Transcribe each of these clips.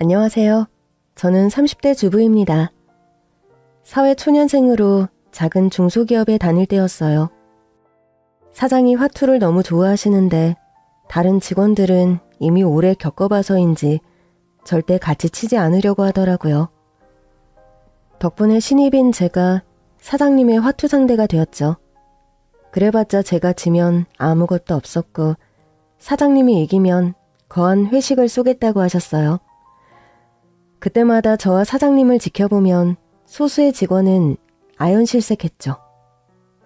안녕하세요. 저는 30대 주부입니다. 사회초년생으로 작은 중소기업에 다닐 때였어요. 사장이 화투를 너무 좋아하시는데 다른 직원들은 이미 오래 겪어봐서인지 절대 같이 치지 않으려고 하더라고요. 덕분에 신입인 제가 사장님의 화투 상대가 되었죠. 그래봤자 제가 지면 아무것도 없었고 사장님이 이기면 거한 회식을 쏘겠다고 하셨어요. 그때마다 저와 사장님을 지켜보면 소수의 직원은 아연실색했죠.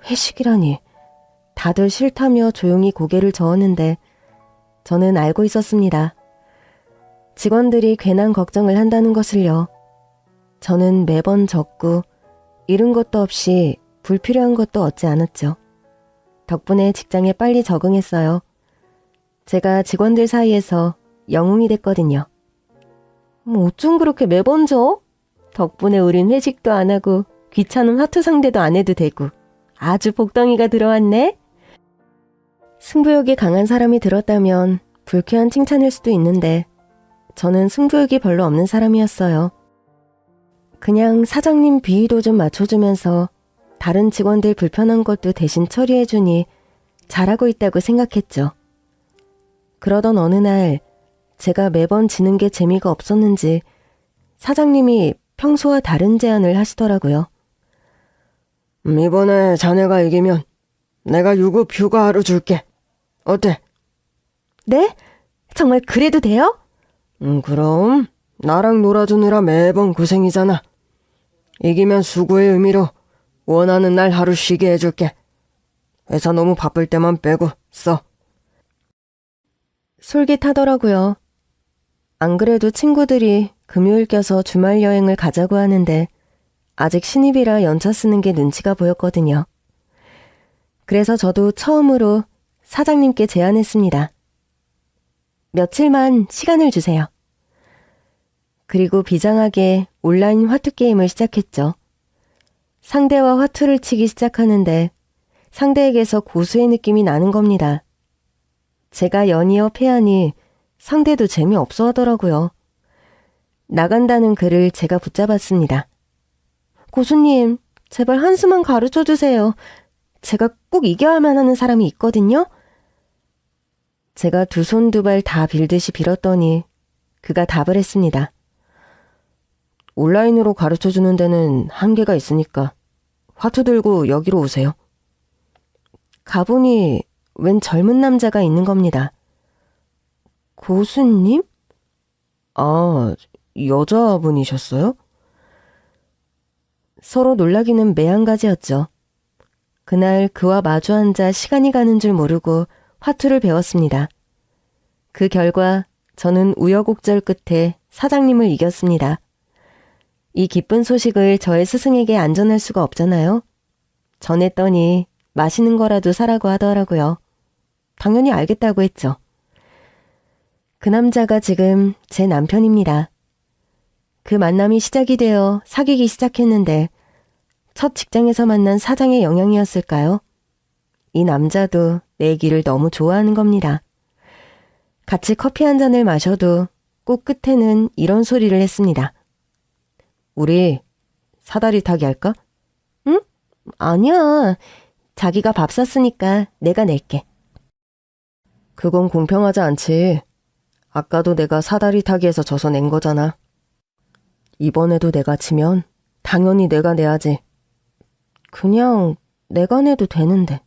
회식이라니. 다들 싫다며 조용히 고개를 저었는데 저는 알고 있었습니다. 직원들이 괜한 걱정을 한다는 것을요. 저는 매번 졌고 잃은 것도 없이 불필요한 것도 얻지 않았죠. 덕분에 직장에 빨리 적응했어요. 제가 직원들 사이에서 영웅이 됐거든요. 어쩜 그렇게 매번 져? 덕분에 우린 회식도 안 하고 귀찮은 화투 상대도 안 해도 되고 아주 복덩이가 들어왔네? 승부욕이 강한 사람이 들었다면 불쾌한 칭찬일 수도 있는데 저는 승부욕이 별로 없는 사람이었어요. 그냥 사장님 비위도 좀 맞춰주면서 다른 직원들 불편한 것도 대신 처리해주니 잘하고 있다고 생각했죠. 그러던 어느 날 제가 매번 지는 게 재미가 없었는지 사장님이 평소와 다른 제안을 하시더라고요. 이번에 자네가 이기면 내가 유급 휴가 하루 줄게. 어때? 네? 정말 그래도 돼요? 그럼 나랑 놀아주느라 매번 고생이잖아. 이기면 수고의 의미로 원하는 날 하루 쉬게 해줄게. 회사 너무 바쁠 때만 빼고 써. 솔깃하더라고요. 안 그래도 친구들이 금요일 껴서 주말 여행을 가자고 하는데 아직 신입이라 연차 쓰는 게 눈치가 보였거든요. 그래서 저도 처음으로 사장님께 제안했습니다. 며칠만 시간을 주세요. 그리고 비장하게 온라인 화투 게임을 시작했죠. 상대와 화투를 치기 시작하는데 상대에게서 고수의 느낌이 나는 겁니다. 제가 연이어 패하니 상대도 재미없어 하더라고요. 나간다는 그를 제가 붙잡았습니다. 고수님, 제발 한 수만 가르쳐 주세요. 제가 꼭 이겨야만 하는 사람이 있거든요. 제가 두 손 두 발 다 빌듯이 빌었더니 그가 답을 했습니다. 온라인으로 가르쳐주는 데는 한계가 있으니까 화투 들고 여기로 오세요. 가보니 웬 젊은 남자가 있는 겁니다. 고수님? 아, 여자분이셨어요? 서로 놀라기는 매한가지였죠. 그날 그와 마주 앉아 시간이 가는 줄 모르고 화투를 배웠습니다. 그 결과 저는 우여곡절 끝에 사장님을 이겼습니다. 이 기쁜 소식을 저의 스승에게 안 전할 수가 없잖아요. 전했더니 맛있는 거라도 사라고 하더라고요. 당연히 알겠다고 했죠. 그 남자가 지금 제 남편입니다. 그 만남이 시작이 되어 사귀기 시작했는데 첫 직장에서 만난 사장의 영향이었을까요? 이 남자도 내 길을 너무 좋아하는 겁니다. 같이 커피 한 잔을 마셔도 꼭 끝에는 이런 소리를 했습니다. 우리 사다리 타기 할까? 응? 아니야. 자기가 밥 샀으니까 내가 낼게. 그건 공평하지 않지. 아까도 내가 사다리 타기에서 져서 낸 거잖아. 이번에도 내가 지면 당연히 내가 내야지. 그냥 내가 내도 되는데.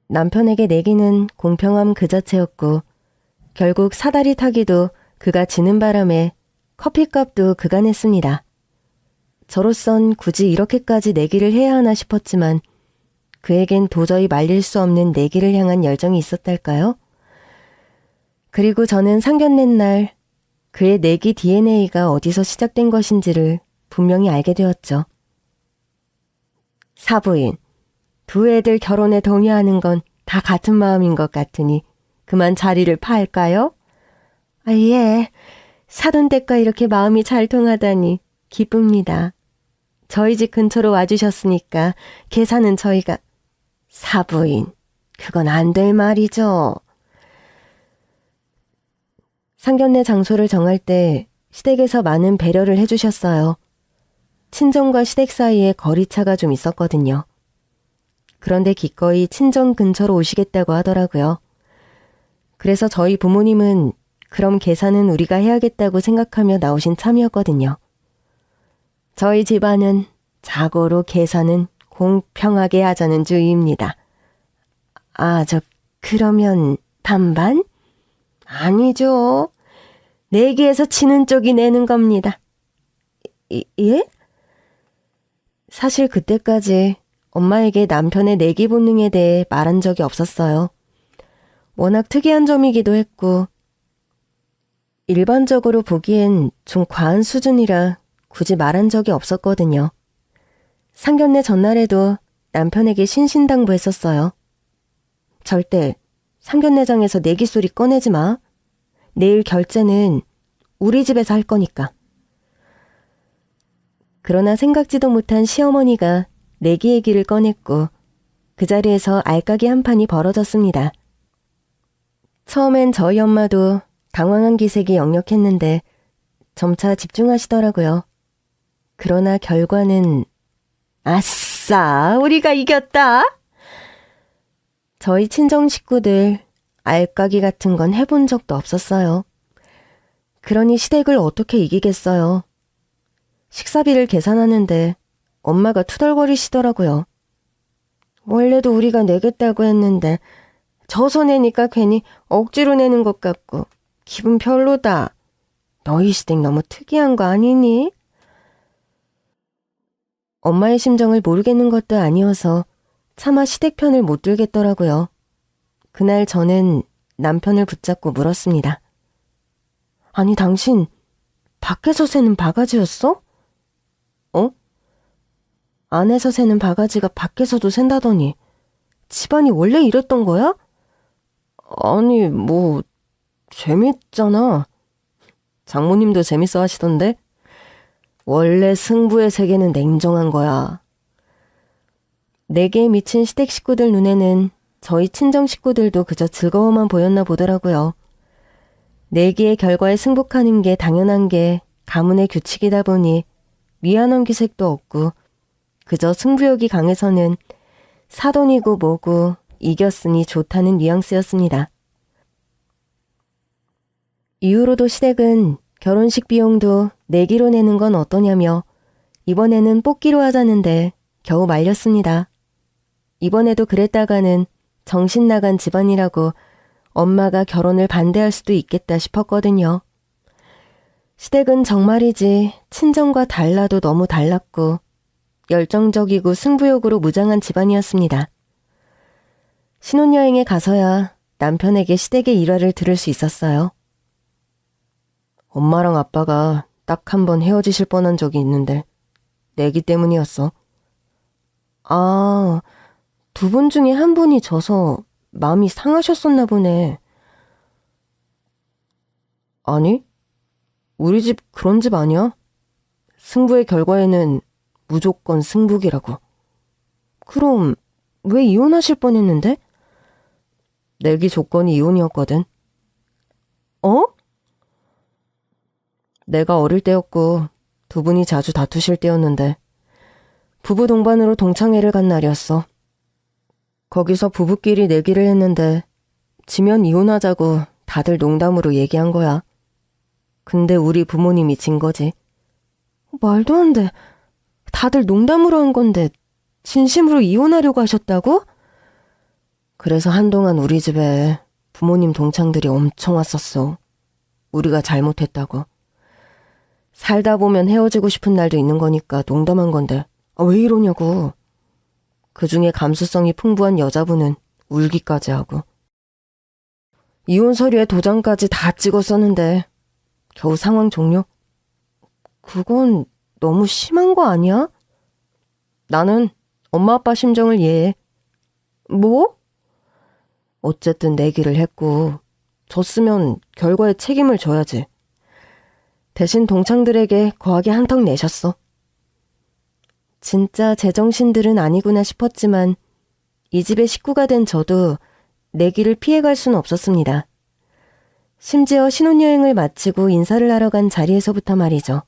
남편에게 내기는 공평함 그 자체였고 결국 사다리 타기도 그가 지는 바람에 커피값도 그가 냈습니다. 저로선 굳이 이렇게까지 내기를 해야 하나 싶었지만 그에겐 도저히 말릴 수 없는 내기를 향한 열정이 있었달까요? 그리고 저는 상견례 날 그의 내기 DNA가 어디서 시작된 것인지를 분명히 알게 되었죠. 사부인, 두 애들 결혼에 동의하는 건 다 같은 마음인 것 같으니 그만 자리를 팔까요? 아, 예. 사돈 댁과 이렇게 마음이 잘 통하다니 기쁩니다. 저희 집 근처로 와주셨으니까 계산은 저희가... 사부인, 그건 안 될 말이죠. 상견례 장소를 정할 때 시댁에서 많은 배려를 해주셨어요. 친정과 시댁 사이에 거리차가 좀 있었거든요. 그런데 기꺼이 친정 근처로 오시겠다고 하더라고요. 그래서 저희 부모님은 그럼 계산은 우리가 해야겠다고 생각하며 나오신 참이었거든요. 저희 집안은 자고로 계산은 공평하게 하자는 주의입니다. 그러면 반반? 아니죠. 내기에서 치는 쪽이 내는 겁니다. 예? 사실 그때까지 엄마에게 남편의 내기 본능에 대해 말한 적이 없었어요. 워낙 특이한 점이기도 했고 일반적으로 보기엔 좀 과한 수준이라 굳이 말한 적이 없었거든요. 상견례 전날에도 남편에게 신신당부했었어요. 절대 상견례장에서 내기 소리 꺼내지 마. 내일 결제는 우리 집에서 할 거니까. 그러나 생각지도 못한 시어머니가 내기 얘기를 꺼냈고 그 자리에서 알까기 한 판이 벌어졌습니다. 처음엔 저희 엄마도 당황한 기색이 역력했는데 점차 집중하시더라고요. 그러나 결과는 아싸! 우리가 이겼다! 저희 친정 식구들 알까기 같은 건 해본 적도 없었어요. 그러니 시댁을 어떻게 이기겠어요. 식사비를 계산하는데 엄마가 투덜거리시더라고요. 원래도 우리가 내겠다고 했는데 져서 내니까 괜히 억지로 내는 것 같고 기분 별로다. 너희 시댁 너무 특이한 거 아니니? 엄마의 심정을 모르겠는 것도 아니어서 차마 시댁 편을 못 들겠더라고요. 그날 저는 남편을 붙잡고 물었습니다. 아니 당신 밖에서 새는 바가지였어? 어? 안에서 새는 바가지가 밖에서도 샌다더니 집안이 원래 이랬던 거야? 아니 재밌잖아. 장모님도 재밌어 하시던데? 원래 승부의 세계는 냉정한 거야. 내게에 미친 시댁 식구들 눈에는 저희 친정 식구들도 그저 즐거워만 보였나 보더라고요. 내기의 결과에 승복하는 게 당연한 게 가문의 규칙이다 보니 미안한 기색도 없고 그저 승부욕이 강해서는 사돈이고 뭐고 이겼으니 좋다는 뉘앙스였습니다. 이후로도 시댁은 결혼식 비용도 내기로 내는 건 어떠냐며 이번에는 뽑기로 하자는데 겨우 말렸습니다. 이번에도 그랬다가는 정신 나간 집안이라고 엄마가 결혼을 반대할 수도 있겠다 싶었거든요. 시댁은 정말이지 친정과 달라도 너무 달랐고 열정적이고 승부욕으로 무장한 집안이었습니다. 신혼여행에 가서야 남편에게 시댁의 일화를 들을 수 있었어요. 엄마랑 아빠가 딱 한 번 헤어지실 뻔한 적이 있는데 내기 때문이었어. 아, 두 분 중에 한 분이 져서 마음이 상하셨었나 보네. 아니, 우리 집 그런 집 아니야. 승부의 결과에는 무조건 승복이라고. 그럼 왜 이혼하실 뻔했는데? 내기 조건이 이혼이었거든. 어? 내가 어릴 때였고 두 분이 자주 다투실 때였는데 부부 동반으로 동창회를 간 날이었어. 거기서 부부끼리 내기를 했는데 지면 이혼하자고 다들 농담으로 얘기한 거야. 근데 우리 부모님이 진 거지. 말도 안 돼. 다들 농담으로 한 건데 진심으로 이혼하려고 하셨다고? 그래서 한동안 우리 집에 부모님 동창들이 엄청 왔었어. 우리가 잘못했다고. 살다 보면 헤어지고 싶은 날도 있는 거니까 농담한 건데 왜 이러냐고. 그중에 감수성이 풍부한 여자분은 울기까지 하고. 이혼 서류에 도장까지 다 찍었었는데 겨우 상황 종료? 그건 너무 심한 거 아니야? 나는 엄마 아빠 심정을 이해해. 뭐? 어쨌든 내기를 했고 졌으면 결과에 책임을 져야지. 대신 동창들에게 거하게 한턱 내셨어. 진짜 제정신들은 아니구나 싶었지만 이 집의 식구가 된 저도 내기를 피해갈 수는 없었습니다. 심지어 신혼여행을 마치고 인사를 하러 간 자리에서부터 말이죠.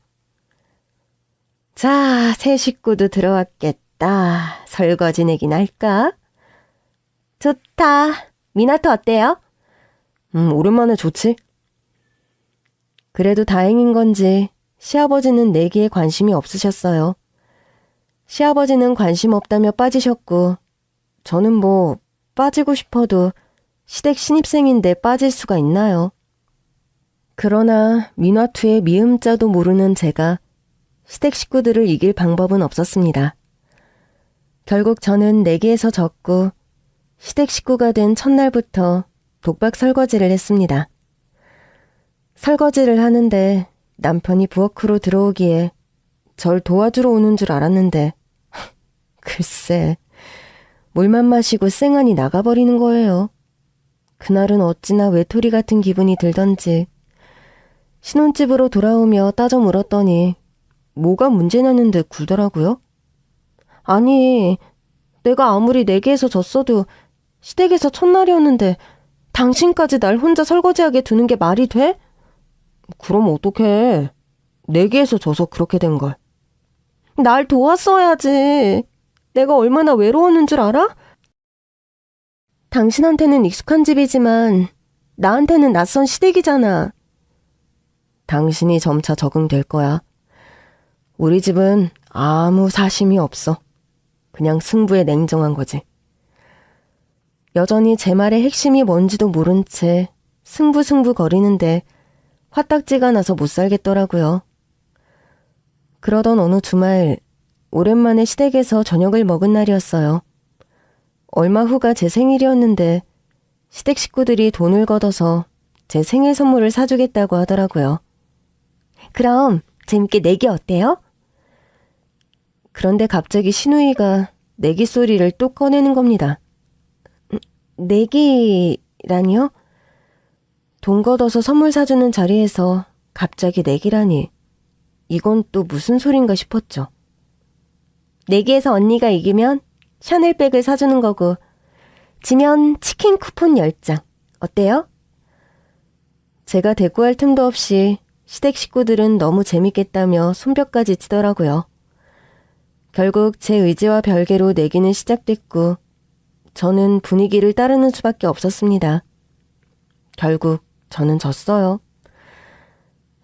자, 새 식구도 들어왔겠다. 설거지 내긴 할까? 좋다. 미나토 어때요? 오랜만에 좋지? 그래도 다행인 건지 시아버지는 내기에 관심이 없으셨어요. 시아버지는 관심 없다며 빠지셨고 저는 뭐 빠지고 싶어도 시댁 신입생인데 빠질 수가 있나요? 그러나 미나투의 미음자도 모르는 제가 시댁 식구들을 이길 방법은 없었습니다. 결국 저는 내기에서 졌고 시댁 식구가 된 첫날부터 독박 설거지를 했습니다. 설거지를 하는데 남편이 부엌으로 들어오기에 절 도와주러 오는 줄 알았는데 글쎄 물만 마시고 쌩안이 나가버리는 거예요. 그날은 어찌나 외톨이 같은 기분이 들던지 신혼집으로 돌아오며 따져 물었더니 뭐가 문제냐는데 굴더라고요. 아니, 내가 아무리 내기에서 졌어도 시댁에서 첫날이었는데 당신까지 날 혼자 설거지하게 두는 게 말이 돼? 그럼 어떡해. 내기에서 져서 그렇게 된 걸. 날 도왔어야지. 내가 얼마나 외로웠는 줄 알아? 당신한테는 익숙한 집이지만 나한테는 낯선 시댁이잖아. 당신이 점차 적응될 거야. 우리 집은 아무 사심이 없어. 그냥 승부에 냉정한 거지. 여전히 제 말의 핵심이 뭔지도 모른 채 승부승부 거리는데 화딱지가 나서 못 살겠더라고요. 그러던 어느 주말 오랜만에 시댁에서 저녁을 먹은 날이었어요. 얼마 후가 제 생일이었는데 시댁 식구들이 돈을 걷어서 제 생일 선물을 사주겠다고 하더라고요. 그럼 재밌게 내기 어때요? 그런데 갑자기 신우이가 내기 소리를 또 꺼내는 겁니다. 내기라니요? 돈 걷어서 선물 사주는 자리에서 갑자기 내기라니. 이건 또 무슨 소린가 싶었죠. 내기에서 언니가 이기면 샤넬백을 사주는 거고 지면 치킨 쿠폰 10장. 어때요? 제가 대꾸할 틈도 없이 시댁 식구들은 너무 재밌겠다며 손뼉까지 치더라고요. 결국 제 의지와 별개로 내기는 시작됐고 저는 분위기를 따르는 수밖에 없었습니다. 결국 저는 졌어요.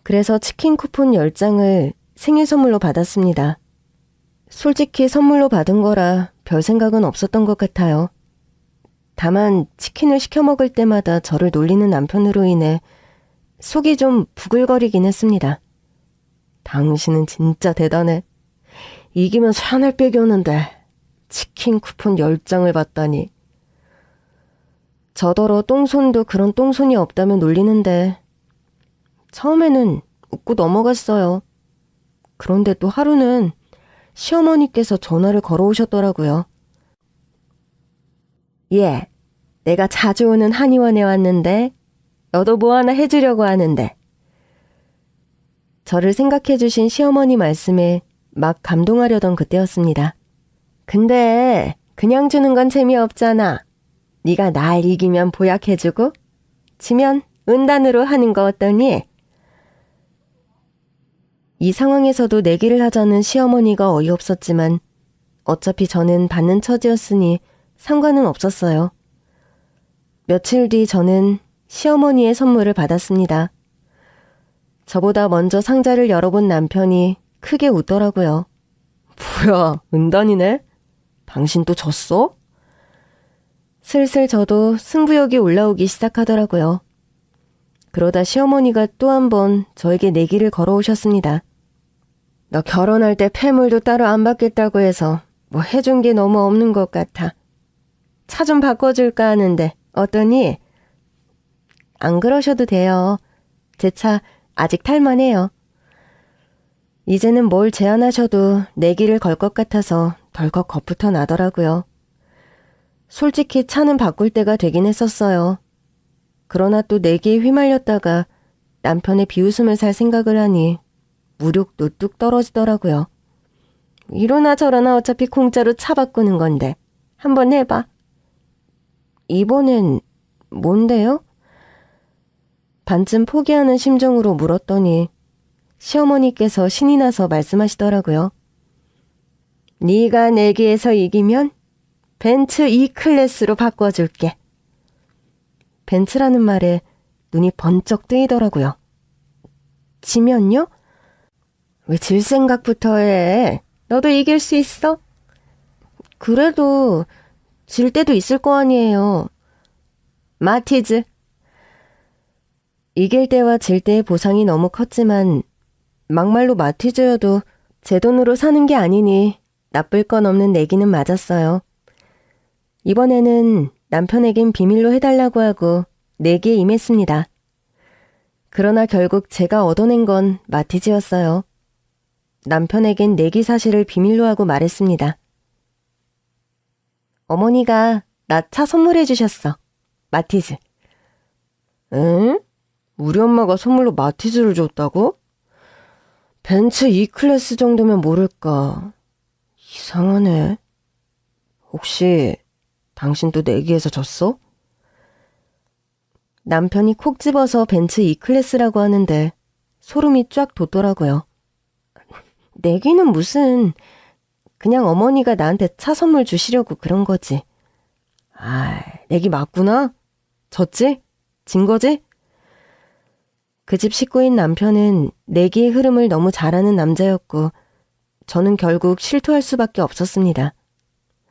그래서 치킨 쿠폰 10장을 생일 선물로 받았습니다. 솔직히 선물로 받은 거라 별 생각은 없었던 것 같아요. 다만 치킨을 시켜 먹을 때마다 저를 놀리는 남편으로 인해 속이 좀 부글거리긴 했습니다. 당신은 진짜 대단해. 이기면 샤넬백이 오는데 치킨 쿠폰 10장을 받다니. 저더러 똥손도 그런 똥손이 없다면 놀리는데 처음에는 웃고 넘어갔어요. 그런데 또 하루는 시어머니께서 전화를 걸어오셨더라고요. 예, 내가 자주 오는 한의원에 왔는데 너도 뭐 하나 해주려고 하는데. 저를 생각해주신 시어머니 말씀에 막 감동하려던 그때였습니다. 근데 그냥 주는 건 재미없잖아. 네가 날 이기면 보약해주고 지면 은단으로 하는 거 어떠니? 이 상황에서도 내기를 하자는 시어머니가 어이없었지만 어차피 저는 받는 처지였으니 상관은 없었어요. 며칠 뒤 저는 시어머니의 선물을 받았습니다. 저보다 먼저 상자를 열어본 남편이 크게 웃더라고요. 뭐야, 은단이네? 당신 또 졌어? 슬슬 저도 승부욕이 올라오기 시작하더라고요. 그러다 시어머니가 또 한 번 저에게 내기를 걸어오셨습니다. 너 결혼할 때 폐물도 따로 안 받겠다고 해서 뭐 해준 게 너무 없는 것 같아. 차 좀 바꿔줄까 하는데 어떠니? 안 그러셔도 돼요. 제 차 아직 탈만해요. 이제는 뭘 제안하셔도 내기를 걸 것 같아서 덜컥 겁부터 나더라고요. 솔직히 차는 바꿀 때가 되긴 했었어요. 그러나 또 내기에 휘말렸다가 남편의 비웃음을 살 생각을 하니 무력도 뚝 떨어지더라고요. 이러나 저러나 어차피 공짜로 차 바꾸는 건데 한번 해봐. 이번엔 뭔데요? 반쯤 포기하는 심정으로 물었더니 시어머니께서 신이 나서 말씀하시더라고요. 네가 내기에서 이기면 벤츠 E클래스로 바꿔줄게. 벤츠라는 말에 눈이 번쩍 뜨이더라고요. 지면요? 왜 질 생각부터 해? 너도 이길 수 있어? 그래도 질 때도 있을 거 아니에요. 마티즈. 이길 때와 질 때의 보상이 너무 컸지만 막말로 마티즈여도 제 돈으로 사는 게 아니니 나쁠 건 없는 내기는 맞았어요. 이번에는 남편에겐 비밀로 해달라고 하고 내기에 임했습니다. 그러나 결국 제가 얻어낸 건 마티즈였어요. 남편에겐 내기 사실을 비밀로 하고 말했습니다. 어머니가 나 차 선물해 주셨어. 마티즈. 응? 우리 엄마가 선물로 마티즈를 줬다고? 벤츠 E클래스 정도면 모를까. 이상하네. 혹시 당신도 내기에서 졌어? 남편이 콕 집어서 벤츠 E클래스라고 하는데 소름이 쫙 돋더라고요. 내기는 무슨, 그냥 어머니가 나한테 차 선물 주시려고 그런 거지. 내기 맞구나? 졌지? 진 거지? 그 집 식구인 남편은 내기의 흐름을 너무 잘 아는 남자였고 저는 결국 실토할 수밖에 없었습니다.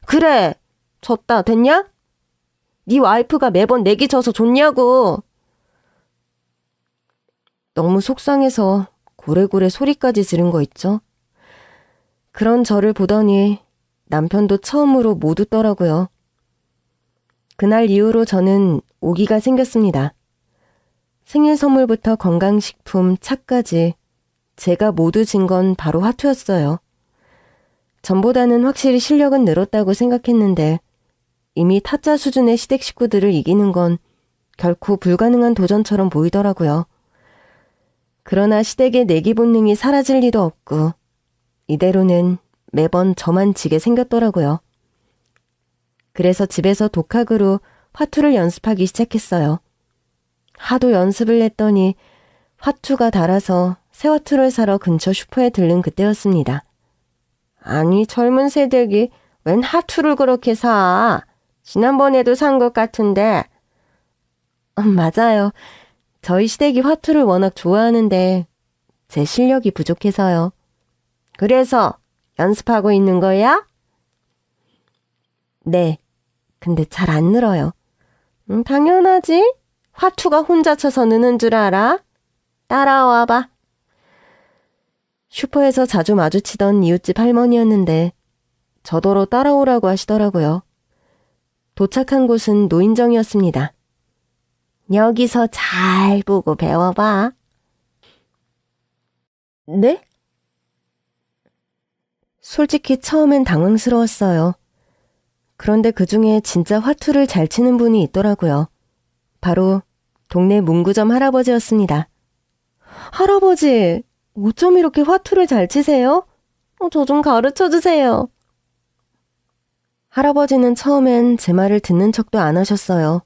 그래! 졌다. 됐냐? 네 와이프가 매번 내기 져서 좋냐고. 너무 속상해서 고래고래 소리까지 지른 거 있죠? 그런 저를 보더니 남편도 처음으로 못 웃더라고요. 그날 이후로 저는 오기가 생겼습니다. 생일 선물부터 건강식품, 차까지 제가 모두 진 건 바로 화투였어요. 전보다는 확실히 실력은 늘었다고 생각했는데 이미 타짜 수준의 시댁 식구들을 이기는 건 결코 불가능한 도전처럼 보이더라고요. 그러나 시댁의 내기 본능이 사라질 리도 없고 이대로는 매번 저만 지게 생겼더라고요. 그래서 집에서 독학으로 화투를 연습하기 시작했어요. 하도 연습을 했더니 화투가 달아서 새 화투를 사러 근처 슈퍼에 들른 그때였습니다. 아니, 젊은 새댁이 웬 화투를 그렇게 사? 지난번에도 산 것 같은데. 맞아요. 저희 시댁이 화투를 워낙 좋아하는데 제 실력이 부족해서요. 그래서 연습하고 있는 거야? 네. 근데 잘 안 늘어요. 당연하지. 화투가 혼자 쳐서 느는 줄 알아? 따라와봐. 슈퍼에서 자주 마주치던 이웃집 할머니였는데 저더러 따라오라고 하시더라고요. 도착한 곳은 노인정이었습니다. 여기서 잘 보고 배워봐. 네? 솔직히 처음엔 당황스러웠어요. 그런데 그중에 진짜 화투를 잘 치는 분이 있더라고요. 바로 동네 문구점 할아버지였습니다. 할아버지, 어쩜 이렇게 화투를 잘 치세요? 저 좀 가르쳐주세요. 할아버지는 처음엔 제 말을 듣는 척도 안 하셨어요.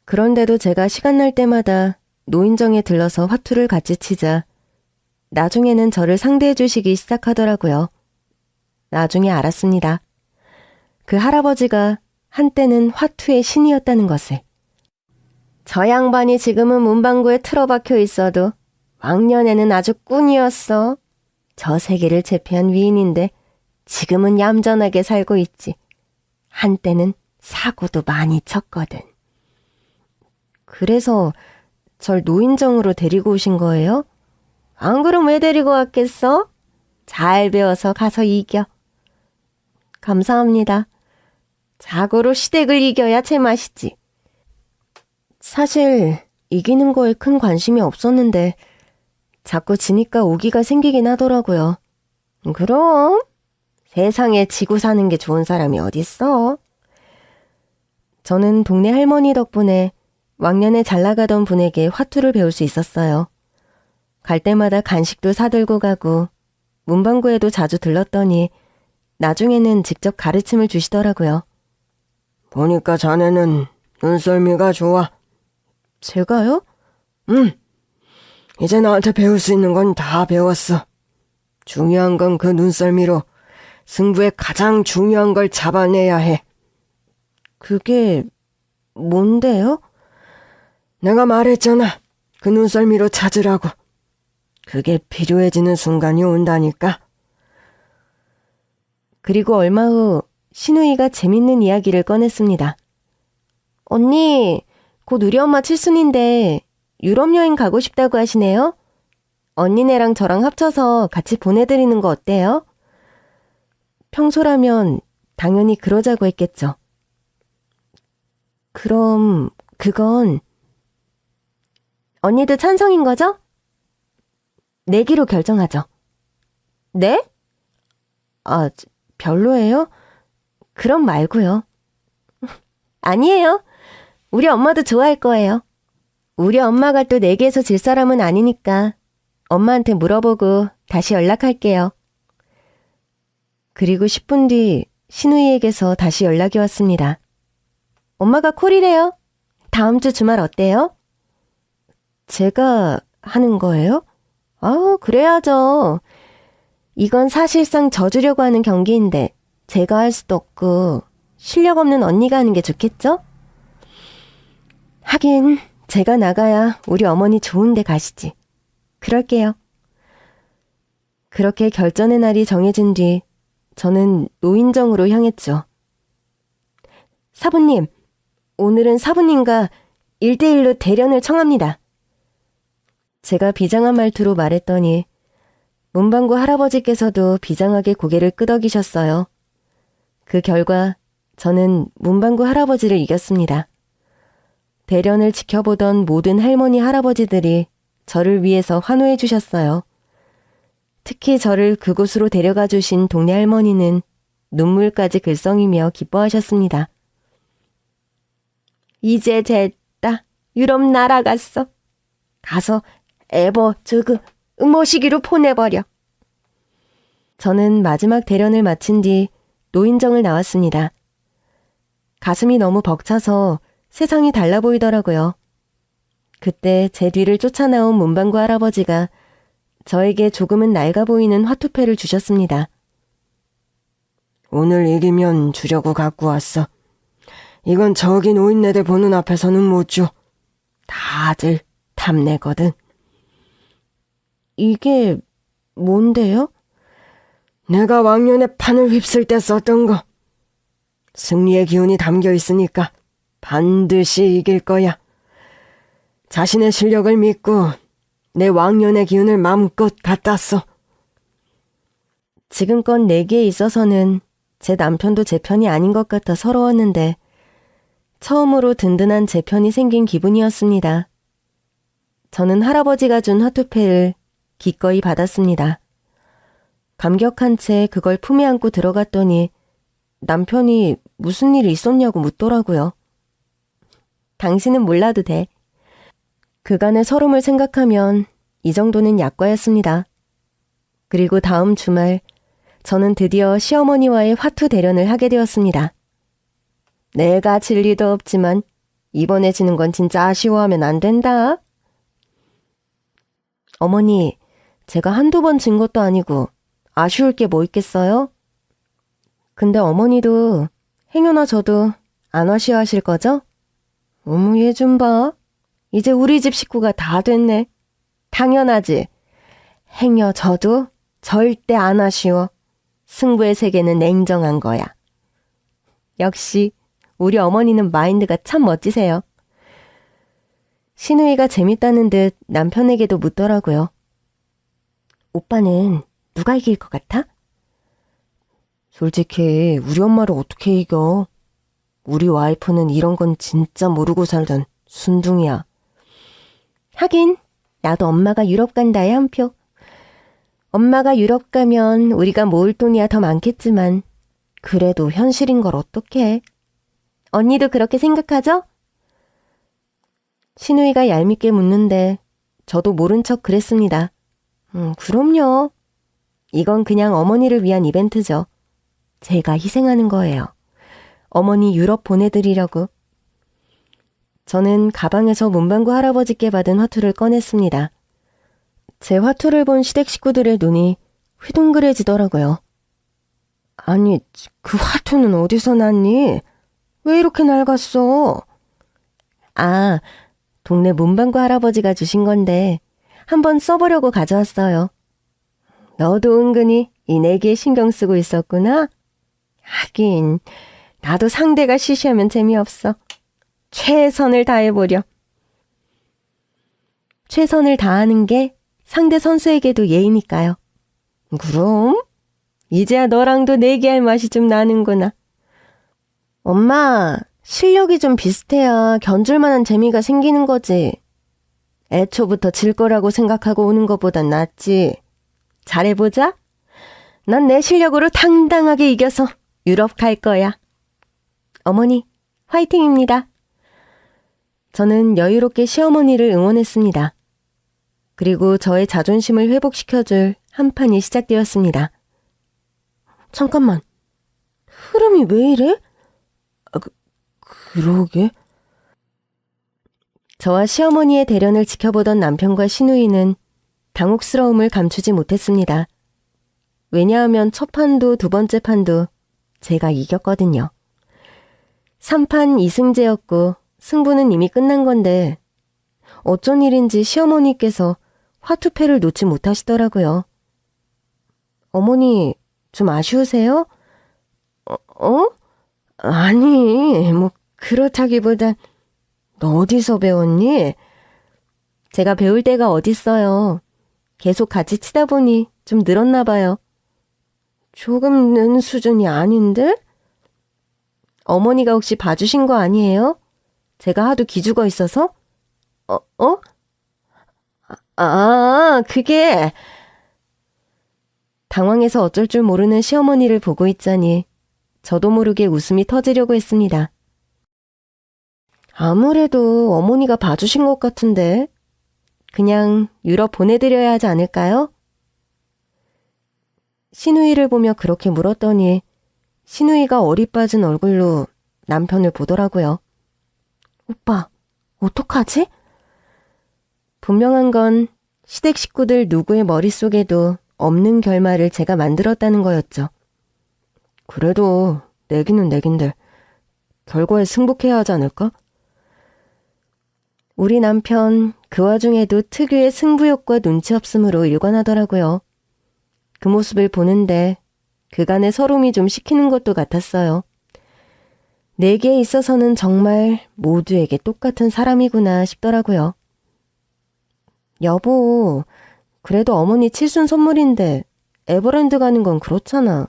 그런데도 제가 시간 날 때마다 노인정에 들러서 화투를 같이 치자 나중에는 저를 상대해 주시기 시작하더라고요. 나중에 알았습니다. 그 할아버지가 한때는 화투의 신이었다는 것을. 저 양반이 지금은 문방구에 틀어박혀 있어도 왕년에는 아주 꾼이었어. 저 세계를 제패한 위인인데 지금은 얌전하게 살고 있지. 한때는 사고도 많이 쳤거든. 그래서 절 노인정으로 데리고 오신 거예요? 안 그럼 왜 데리고 왔겠어? 잘 배워서 가서 이겨. 감사합니다. 자고로 시댁을 이겨야 제맛이지. 사실 이기는 거에 큰 관심이 없었는데 자꾸 지니까 오기가 생기긴 하더라고요. 그럼 세상에 지고 사는 게 좋은 사람이 어딨어? 저는 동네 할머니 덕분에 왕년에 잘 나가던 분에게 화투를 배울 수 있었어요. 갈 때마다 간식도 사들고 가고 문방구에도 자주 들렀더니 나중에는 직접 가르침을 주시더라고요. 보니까 자네는 눈썰미가 좋아. 제가요? 이제 나한테 배울 수 있는 건 다 배웠어. 중요한 건 그 눈썰미로 승부의 가장 중요한 걸 잡아내야 해. 그게 뭔데요? 내가 말했잖아. 그 눈썰미로 찾으라고. 그게 필요해지는 순간이 온다니까. 그리고 얼마 후 신우이가 재밌는 이야기를 꺼냈습니다. 언니, 곧 우리 엄마 칠순인데 유럽 여행 가고 싶다고 하시네요? 언니네랑 저랑 합쳐서 같이 보내드리는 거 어때요? 평소라면 당연히 그러자고 했겠죠. 그럼 그건 언니도 찬성인 거죠? 내기로 결정하죠. 네? 아, 별로예요? 그럼 말고요. 아니에요. 우리 엄마도 좋아할 거예요. 우리 엄마가 또 내기에서 질 사람은 아니니까 엄마한테 물어보고 다시 연락할게요. 그리고 10분 뒤 신우이에게서 다시 연락이 왔습니다. 엄마가 콜이래요. 다음 주 주말 어때요? 제가 하는 거예요? 그래야죠. 이건 사실상 져주려고 하는 경기인데 제가 할 수도 없고 실력 없는 언니가 하는 게 좋겠죠? 하긴 제가 나가야 우리 어머니 좋은 데 가시지. 그럴게요. 그렇게 결전의 날이 정해진 뒤 저는 노인정으로 향했죠. 사부님, 오늘은 사부님과 1대1로 대련을 청합니다. 제가 비장한 말투로 말했더니 문방구 할아버지께서도 비장하게 고개를 끄덕이셨어요. 그 결과 저는 문방구 할아버지를 이겼습니다. 대련을 지켜보던 모든 할머니 할아버지들이 저를 위해서 환호해 주셨어요. 특히 저를 그곳으로 데려가 주신 동네 할머니는 눈물까지 글썽이며 기뻐하셨습니다. 이제 됐다. 유럽 날아갔어. 가서 에버 저그 모시기로 보내버려. 저는 마지막 대련을 마친 뒤 노인정을 나왔습니다. 가슴이 너무 벅차서 세상이 달라 보이더라고요. 그때 제 뒤를 쫓아나온 문방구 할아버지가 저에게 조금은 낡아 보이는 화투패를 주셨습니다. 오늘 이기면 주려고 갖고 왔어. 이건 저기 노인네들 보는 앞에서는 못 줘. 다들 탐내거든. 이게 뭔데요? 내가 왕년에 판을 휩쓸 때 썼던 거. 승리의 기운이 담겨 있으니까 반드시 이길 거야. 자신의 실력을 믿고 내 왕년의 기운을 마음껏 갖다 써. 지금껏 내기에 있어서는 제 남편도 제 편이 아닌 것 같아 서러웠는데 처음으로 든든한 제 편이 생긴 기분이었습니다. 저는 할아버지가 준 화투패를 기꺼이 받았습니다. 감격한 채 그걸 품에 안고 들어갔더니 남편이 무슨 일이 있었냐고 묻더라고요. 당신은 몰라도 돼. 그간의 서름을 생각하면 이 정도는 약과였습니다. 그리고 다음 주말 저는 드디어 시어머니와의 화투 대련을 하게 되었습니다. 내가 질 리도 없지만 이번에 지는 건 진짜 아쉬워하면 안 된다. 어머니, 제가 한두 번 진 것도 아니고 아쉬울 게 뭐 있겠어요? 근데 어머니도 행여나 저도 안 아쉬워하실 거죠? 어머, 얘 좀 봐. 이제 우리 집 식구가 다 됐네. 당연하지. 행여 저도 절대 안 아쉬워. 승부의 세계는 냉정한 거야. 역시 우리 어머니는 마인드가 참 멋지세요. 신우이가 재밌다는 듯 남편에게도 묻더라고요. 오빠는 누가 이길 것 같아? 솔직히 우리 엄마를 어떻게 이겨? 우리 와이프는 이런 건 진짜 모르고 살던 순둥이야. 하긴 나도 엄마가 유럽 간다에 한 표. 엄마가 유럽 가면 우리가 모을 돈이야 더 많겠지만 그래도 현실인 걸 어떡해. 언니도 그렇게 생각하죠? 신우이가 얄밉게 묻는데 저도 모른 척 그랬습니다. 그럼요. 이건 그냥 어머니를 위한 이벤트죠. 제가 희생하는 거예요. 어머니 유럽 보내드리려고. 저는 가방에서 문방구 할아버지께 받은 화투를 꺼냈습니다. 제 화투를 본 시댁 식구들의 눈이 휘둥그레지더라고요. 아니, 그 화투는 어디서 났니? 왜 이렇게 낡았어? 아, 동네 문방구 할아버지가 주신 건데 한번 써보려고 가져왔어요. 너도 은근히 이 내기에 신경 쓰고 있었구나? 하긴, 나도 상대가 시시하면 재미없어. 최선을 다해보려. 최선을 다하는 게 상대 선수에게도 예의니까요. 그럼? 이제야 너랑도 내기할 맛이 좀 나는구나. 엄마, 실력이 좀 비슷해야 견줄 만한 재미가 생기는 거지. 애초부터 질 거라고 생각하고 오는 것보단 낫지. 잘해보자. 난 내 실력으로 당당하게 이겨서 유럽 갈 거야. 어머니, 화이팅입니다. 저는 여유롭게 시어머니를 응원했습니다. 그리고 저의 자존심을 회복시켜줄 한 판이 시작되었습니다. 잠깐만, 흐름이 왜 이래? 그러게. 저와 시어머니의 대련을 지켜보던 남편과 시누이는 당혹스러움을 감추지 못했습니다. 왜냐하면 첫 판도 두 번째 판도 제가 이겼거든요. 3판 2승제였고 승부는 이미 끝난 건데 어쩐 일인지 시어머니께서 화투패를 놓지 못하시더라고요. 어머니, 좀 아쉬우세요? 아니, 뭐 그렇다기보단 너 어디서 배웠니? 제가 배울 데가 어딨어요. 계속 같이 치다 보니 좀 늘었나 봐요. 조금 는 수준이 아닌데? 어머니가 혹시 봐주신 거 아니에요? 제가 하도 기죽어 있어서? 그게... 당황해서 어쩔 줄 모르는 시어머니를 보고 있자니 저도 모르게 웃음이 터지려고 했습니다. 아무래도 어머니가 봐주신 것 같은데 그냥 유럽 보내드려야 하지 않을까요? 시누이를 보며 그렇게 물었더니 시누이가 어리빠진 얼굴로 남편을 보더라고요. 오빠, 어떡하지? 분명한 건 시댁 식구들 누구의 머릿속에도 없는 결말을 제가 만들었다는 거였죠. 그래도 내기는 내긴데 결과에 승복해야 하지 않을까? 우리 남편 그 와중에도 특유의 승부욕과 눈치 없음으로 일관하더라고요. 그 모습을 보는데 그간의 서름이 좀 식히는 것도 같았어요. 내기에 있어서는 정말 모두에게 똑같은 사람이구나 싶더라고요. 여보, 그래도 어머니 칠순 선물인데 에버랜드 가는 건 그렇잖아.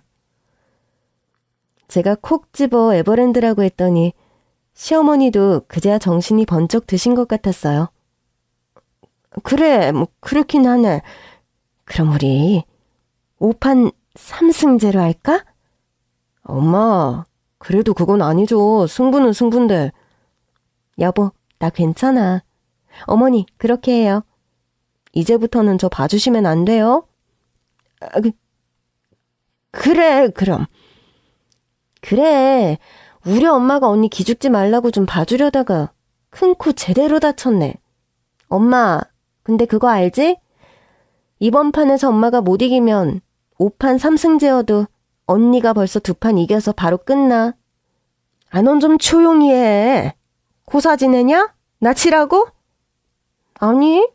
제가 콕 집어 에버랜드라고 했더니 시어머니도 그제야 정신이 번쩍 드신 것 같았어요. 그래, 뭐 그렇긴 하네. 그럼 우리 5판 3승제로 할까? 엄마, 그래도 그건 아니죠. 승부는 승부인데. 여보, 나 괜찮아. 어머니, 그렇게 해요. 이제부터는 저 봐주시면 안 돼요? 그래, 그럼. 그래, 우리 엄마가 언니 기죽지 말라고 좀 봐주려다가 큰 코 제대로 다쳤네. 엄마, 근데 그거 알지? 이번 판에서 엄마가 못 이기면 5판 3승제여도 언니가 벌써 2판 이겨서 바로 끝나. 아, 넌 좀 조용히 해. 고사 지내냐? 나 치라고? 아니,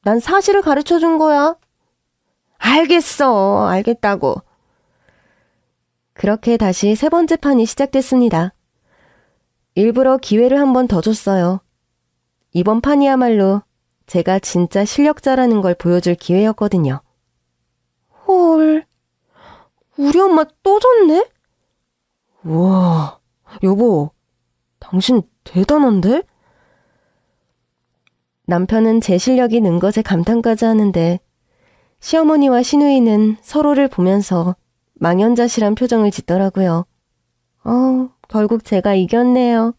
난 사실을 가르쳐준 거야. 알겠어, 알겠다고. 그렇게 다시 세 번째 판이 시작됐습니다. 일부러 기회를 한 번 더 줬어요. 이번 판이야말로 제가 진짜 실력자라는 걸 보여줄 기회였거든요. 헐, 우리 엄마 또 졌네? 우와, 여보, 당신 대단한데? 남편은 제 실력이 는 것에 감탄까지 하는데 시어머니와 시누이는 서로를 보면서 망연자실한 표정을 짓더라고요. 결국 제가 이겼네요.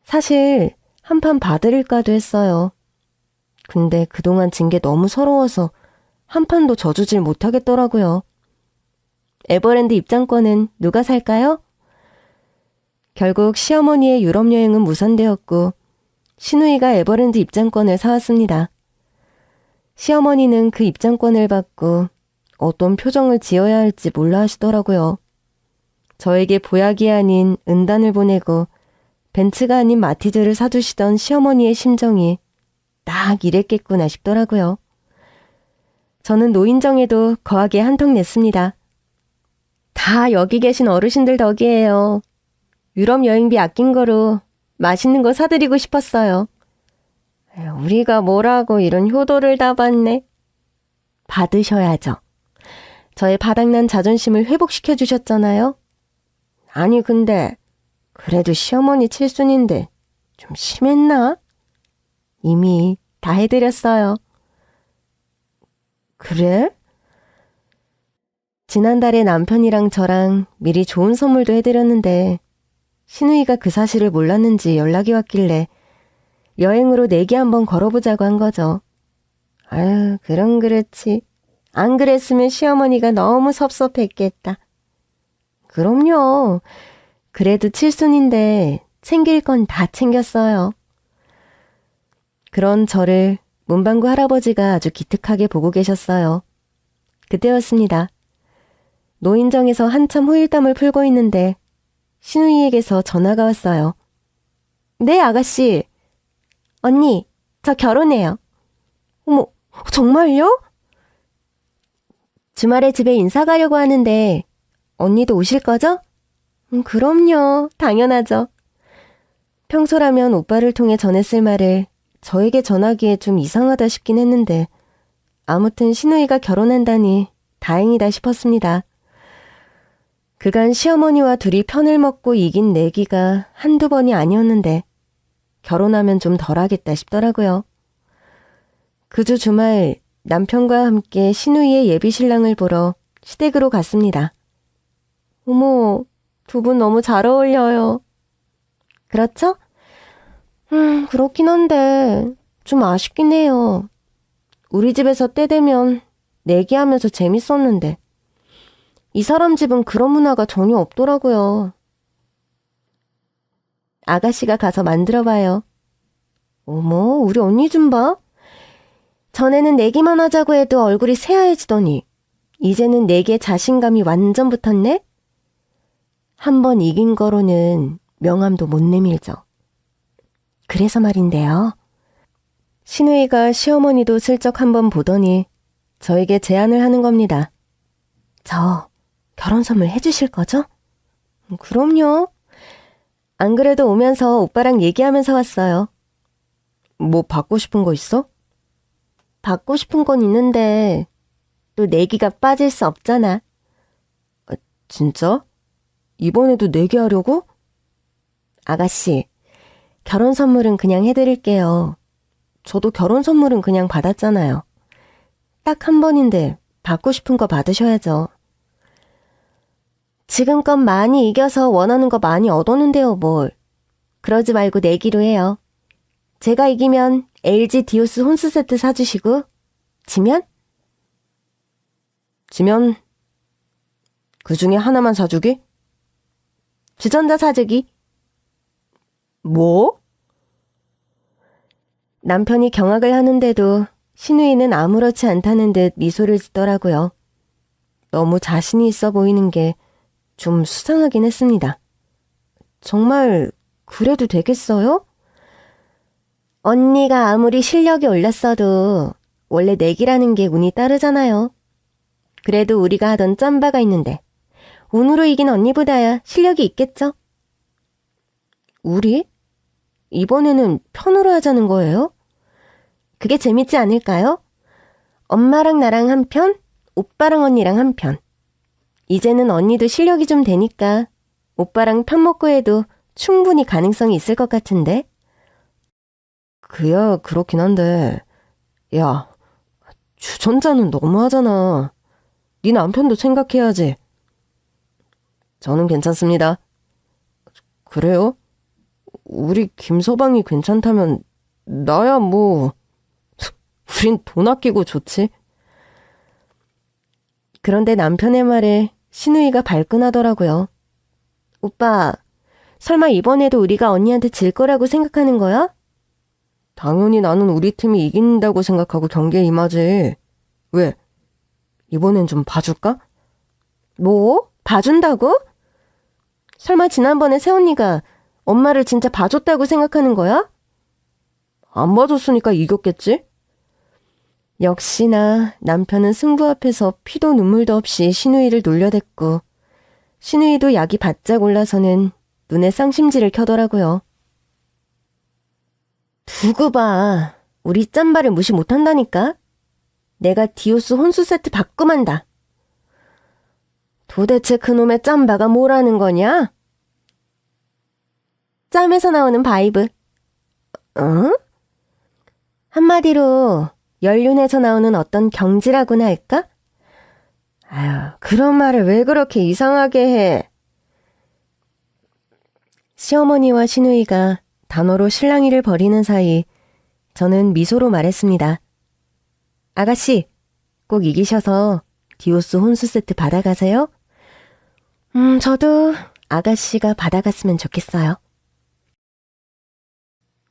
사실 한 판 봐드릴까도 했어요. 근데 그동안 진 게 너무 서러워서 한 판도 져주질 못하겠더라고요. 에버랜드 입장권은 누가 살까요? 결국 시어머니의 유럽 여행은 무산되었고 신우이가 에버랜드 입장권을 사왔습니다. 시어머니는 그 입장권을 받고 어떤 표정을 지어야 할지 몰라 하시더라고요. 저에게 보약이 아닌 은단을 보내고 벤츠가 아닌 마티즈를 사주시던 시어머니의 심정이 딱 이랬겠구나 싶더라고요. 저는 노인정에도 거하게 한턱 냈습니다. 다 여기 계신 어르신들 덕이에요. 유럽 여행비 아낀 거로 맛있는 거 사드리고 싶었어요. 우리가 뭐라고 이런 효도를 다 받네. 받으셔야죠. 저의 바닥난 자존심을 회복시켜 주셨잖아요. 아니 근데 그래도 시어머니 칠순인데 좀 심했나? 이미 다 해드렸어요. 그래? 지난달에 남편이랑 저랑 미리 좋은 선물도 해드렸는데 신우이가 그 사실을 몰랐는지 연락이 왔길래 여행으로 내기 한번 걸어보자고 한 거죠. 아유, 그럼 그렇지. 안 그랬으면 시어머니가 너무 섭섭했겠다. 그럼요. 그래도 칠순인데 챙길 건 다 챙겼어요. 그런 저를 문방구 할아버지가 아주 기특하게 보고 계셨어요. 그때였습니다. 노인정에서 한참 후일담을 풀고 있는데 신우이에게서 전화가 왔어요. 네, 아가씨. 언니, 저 결혼해요. 어머, 정말요? 주말에 집에 인사 가려고 하는데 언니도 오실 거죠? 그럼요. 당연하죠. 평소라면 오빠를 통해 전했을 말을 저에게 전하기에 좀 이상하다 싶긴 했는데 아무튼 신우이가 결혼한다니 다행이다 싶었습니다. 그간 시어머니와 둘이 편을 먹고 이긴 내기가 한두 번이 아니었는데 결혼하면 좀 덜하겠다 싶더라고요. 그 주 주말 남편과 함께 신우이의 예비 신랑을 보러 시댁으로 갔습니다. 어머, 두 분 너무 잘 어울려요. 그렇죠? 그렇긴 한데 좀 아쉽긴 해요. 우리 집에서 때 되면 내기하면서 재밌었는데 이 사람 집은 그런 문화가 전혀 없더라고요. 아가씨가 가서 만들어봐요. 어머, 우리 언니 좀 봐. 전에는 내기만 하자고 해도 얼굴이 새하얘지더니 이제는 내기에 자신감이 완전 붙었네? 한 번 이긴 거로는 명함도 못 내밀죠. 그래서 말인데요. 신우이가 시어머니도 슬쩍 한번 보더니 저에게 제안을 하는 겁니다. 저 결혼 선물 해주실 거죠? 그럼요. 안 그래도 오면서 오빠랑 얘기하면서 왔어요. 뭐 받고 싶은 거 있어? 받고 싶은 건 있는데 또 내기가 빠질 수 없잖아. 진짜? 이번에도 내기하려고? 아가씨, 결혼 선물은 그냥 해드릴게요. 저도 결혼 선물은 그냥 받았잖아요. 딱 한 번인데 받고 싶은 거 받으셔야죠. 지금껏 많이 이겨서 원하는 거 많이 얻었는데요, 뭘. 그러지 말고 내기로 해요. 제가 이기면 LG 디오스 혼수 세트 사주시고, 지면? 지면 그 중에 하나만 사주기? 주전자 사주기. 뭐? 남편이 경악을 하는데도 신우이는 아무렇지 않다는 듯 미소를 짓더라고요. 너무 자신이 있어 보이는 게 좀 수상하긴 했습니다. 정말 그래도 되겠어요? 언니가 아무리 실력이 올랐어도 원래 내기라는 게 운이 따르잖아요. 그래도 우리가 하던 짬바가 있는데 운으로 이긴 언니보다야 실력이 있겠죠? 우리? 이번에는 편으로 하자는 거예요? 그게 재밌지 않을까요? 엄마랑 나랑 한 편, 오빠랑 언니랑 한 편. 이제는 언니도 실력이 좀 되니까 오빠랑 편 먹고 해도 충분히 가능성이 있을 것 같은데? 그야 그렇긴 한데, 야, 주전자는 너무하잖아. 네 남편도 생각해야지. 저는 괜찮습니다. 그래요? 우리 김서방이 괜찮다면 나야 뭐 우린 돈 아끼고 좋지. 그런데 남편의 말에 신우이가 발끈하더라고요. 오빠, 설마 이번에도 우리가 언니한테 질 거라고 생각하는 거야? 당연히 나는 우리 팀이 이긴다고 생각하고 경기에 임하지. 왜? 이번엔 좀 봐줄까? 뭐? 봐준다고? 설마 지난번에 새언니가 엄마를 진짜 봐줬다고 생각하는 거야? 안 봐줬으니까 이겼겠지? 역시나 남편은 승부 앞에서 피도 눈물도 없이 신우이를 놀려댔고 신우이도 약이 바짝 올라서는 눈에 쌍심지를 켜더라고요. 두고 봐. 우리 짬바를 무시 못한다니까? 내가 디오스 혼수 세트 받고만다. 도대체 그놈의 짬바가 뭐라는 거냐? 짬에서 나오는 바이브. 어? 한마디로 연륜에서 나오는 어떤 경지라고나 할까? 아유, 그런 말을 왜 그렇게 이상하게 해? 시어머니와 시누이가 단어로 실랑이를 벌이는 사이 저는 미소로 말했습니다. 아가씨, 꼭 이기셔서 디오스 혼수 세트 받아가세요? 저도 아가씨가 받아갔으면 좋겠어요.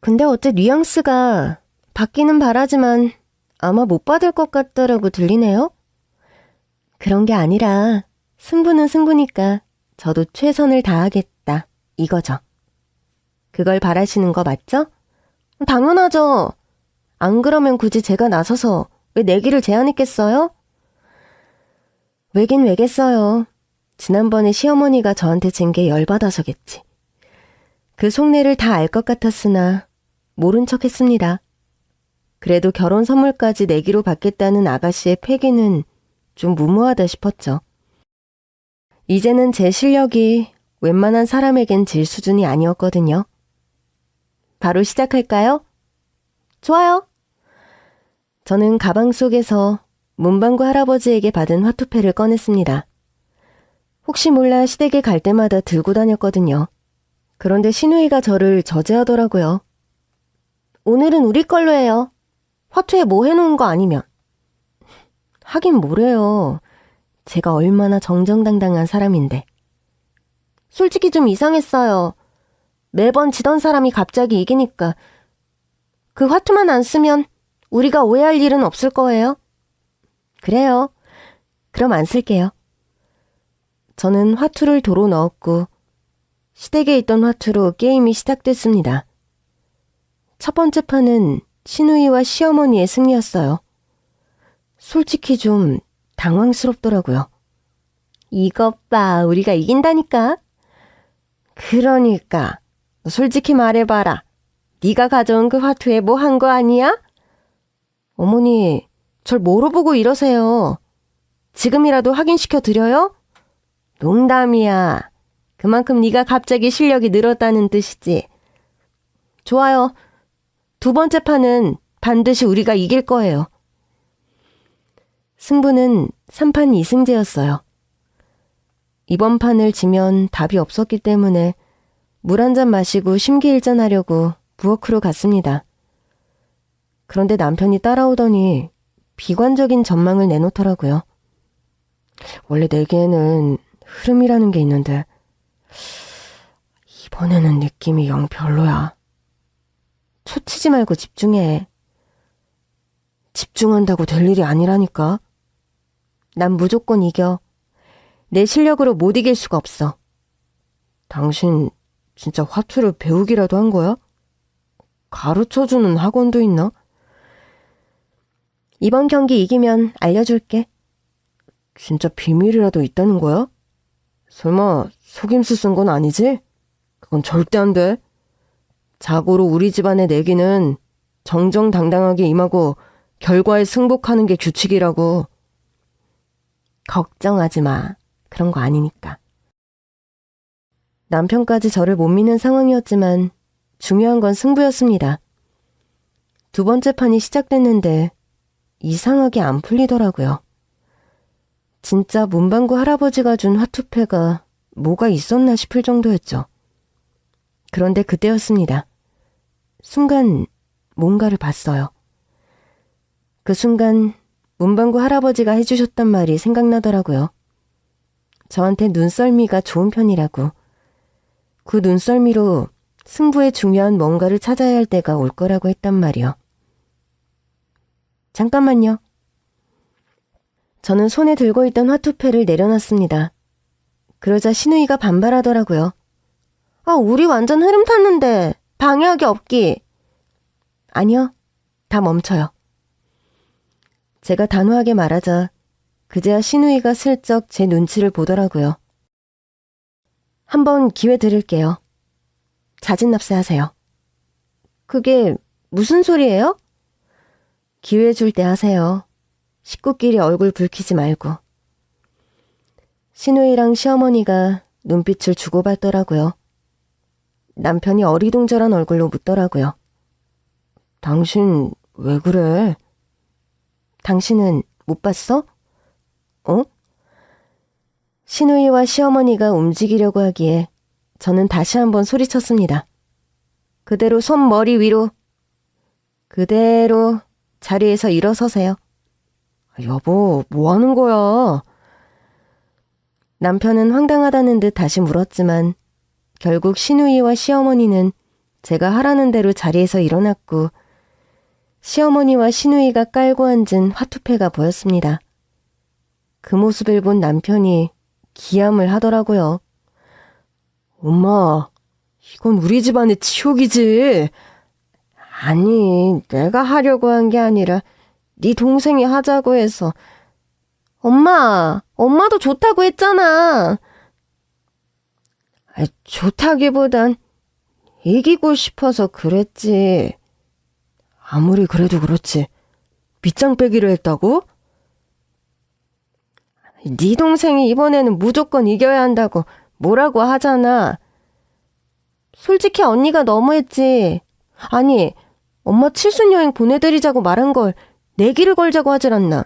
근데 어째 뉘앙스가 받기는 바라지만 아마 못 받을 것 같다라고 들리네요? 그런 게 아니라 승부는 승부니까 저도 최선을 다하겠다 이거죠. 그걸 바라시는 거 맞죠? 당연하죠. 안 그러면 굳이 제가 나서서 왜 내기를 제안했겠어요? 왜긴 왜겠어요. 지난번에 시어머니가 저한테 진 게 열받아서겠지. 그 속내를 다 알 것 같았으나 모른 척 했습니다. 그래도 결혼 선물까지 내기로 받겠다는 아가씨의 패기는 좀 무모하다 싶었죠. 이제는 제 실력이 웬만한 사람에겐 질 수준이 아니었거든요. 바로 시작할까요? 좋아요. 저는 가방 속에서 문방구 할아버지에게 받은 화투패를 꺼냈습니다. 혹시 몰라 시댁에 갈 때마다 들고 다녔거든요. 그런데 시누이가 저를 저제하더라고요. 오늘은 우리 걸로 해요. 화투에 뭐 해놓은 거 아니면. 하긴 뭐래요. 제가 얼마나 정정당당한 사람인데. 솔직히 좀 이상했어요. 매번 지던 사람이 갑자기 이기니까. 그 화투만 안 쓰면 우리가 오해할 일은 없을 거예요. 그래요. 그럼 안 쓸게요. 저는 화투를 도로 넣었고 시댁에 있던 화투로 게임이 시작됐습니다. 첫 번째 판은 시누이와 시어머니의 승리였어요. 솔직히 좀 당황스럽더라고요. 이것 봐, 우리가 이긴다니까. 그러니까 솔직히 말해봐라. 네가 가져온 그 화투에 뭐 한 거 아니야? 어머니, 절 뭐로 보고 이러세요? 지금이라도 확인시켜 드려요? 농담이야. 그만큼 네가 갑자기 실력이 늘었다는 뜻이지. 좋아요. 두 번째 판은 반드시 우리가 이길 거예요. 승부는 3판 2승제였어요. 이번 판을 지면 답이 없었기 때문에 물 한 잔 마시고 심기일전하려고 부엌으로 갔습니다. 그런데 남편이 따라오더니 비관적인 전망을 내놓더라고요. 원래 내게에는 흐름이라는 게 있는데 이번에는 느낌이 영 별로야. 초치지 말고 집중해. 집중한다고 될 일이 아니라니까. 난 무조건 이겨. 내 실력으로 못 이길 수가 없어. 당신 진짜 화투를 배우기라도 한 거야? 가르쳐주는 학원도 있나? 이번 경기 이기면 알려줄게. 진짜 비밀이라도 있다는 거야? 설마 속임수 쓴 건 아니지? 그건 절대 안 돼. 자고로 우리 집안의 내기는 정정당당하게 임하고 결과에 승복하는 게 규칙이라고. 걱정하지 마. 그런 거 아니니까. 남편까지 저를 못 믿는 상황이었지만 중요한 건 승부였습니다. 두 번째 판이 시작됐는데 이상하게 안 풀리더라고요. 진짜 문방구 할아버지가 준 화투패가 뭐가 있었나 싶을 정도였죠. 그런데 그때였습니다. 순간 뭔가를 봤어요. 그 순간 문방구 할아버지가 해주셨단 말이 생각나더라고요. 저한테 눈썰미가 좋은 편이라고. 그 눈썰미로 승부에 중요한 뭔가를 찾아야 할 때가 올 거라고 했단 말이요. 잠깐만요. 저는 손에 들고 있던 화투패를 내려놨습니다. 그러자 신우이가 반발하더라고요. 아, 우리 완전 흐름 탔는데 방해하기 없기. 아니요. 다 멈춰요. 제가 단호하게 말하자 그제야 신우이가 슬쩍 제 눈치를 보더라고요. 한번 기회 드릴게요. 자진 납세하세요. 그게 무슨 소리예요? 기회 줄 때 하세요. 식구끼리 얼굴 붉히지 말고. 신우이랑 시어머니가 눈빛을 주고받더라고요. 남편이 어리둥절한 얼굴로 묻더라고요. 당신 왜 그래? 당신은 못 봤어? 어? 신우이와 시어머니가 움직이려고 하기에 저는 다시 한번 소리쳤습니다. 그대로 손 머리 위로. 그대로 자리에서 일어서세요. 여보, 뭐 하는 거야? 남편은 황당하다는 듯 다시 물었지만 결국 신우이와 시어머니는 제가 하라는 대로 자리에서 일어났고 시어머니와 신우이가 깔고 앉은 화투패가 보였습니다. 그 모습을 본 남편이 기함을 하더라고요. 엄마, 이건 우리 집안의 치욕이지. 아니, 내가 하려고 한 게 아니라 네 동생이 하자고 해서. 엄마도 좋다고 했잖아. 좋다기보단 이기고 싶어서 그랬지. 아무리 그래도 그렇지. 밑장 빼기를 했다고? 네 동생이 이번에는 무조건 이겨야 한다고 뭐라고 하잖아. 솔직히 언니가 너무했지. 아니, 엄마 칠순 여행 보내드리자고 말한 걸 내기를 걸자고 하질 않나.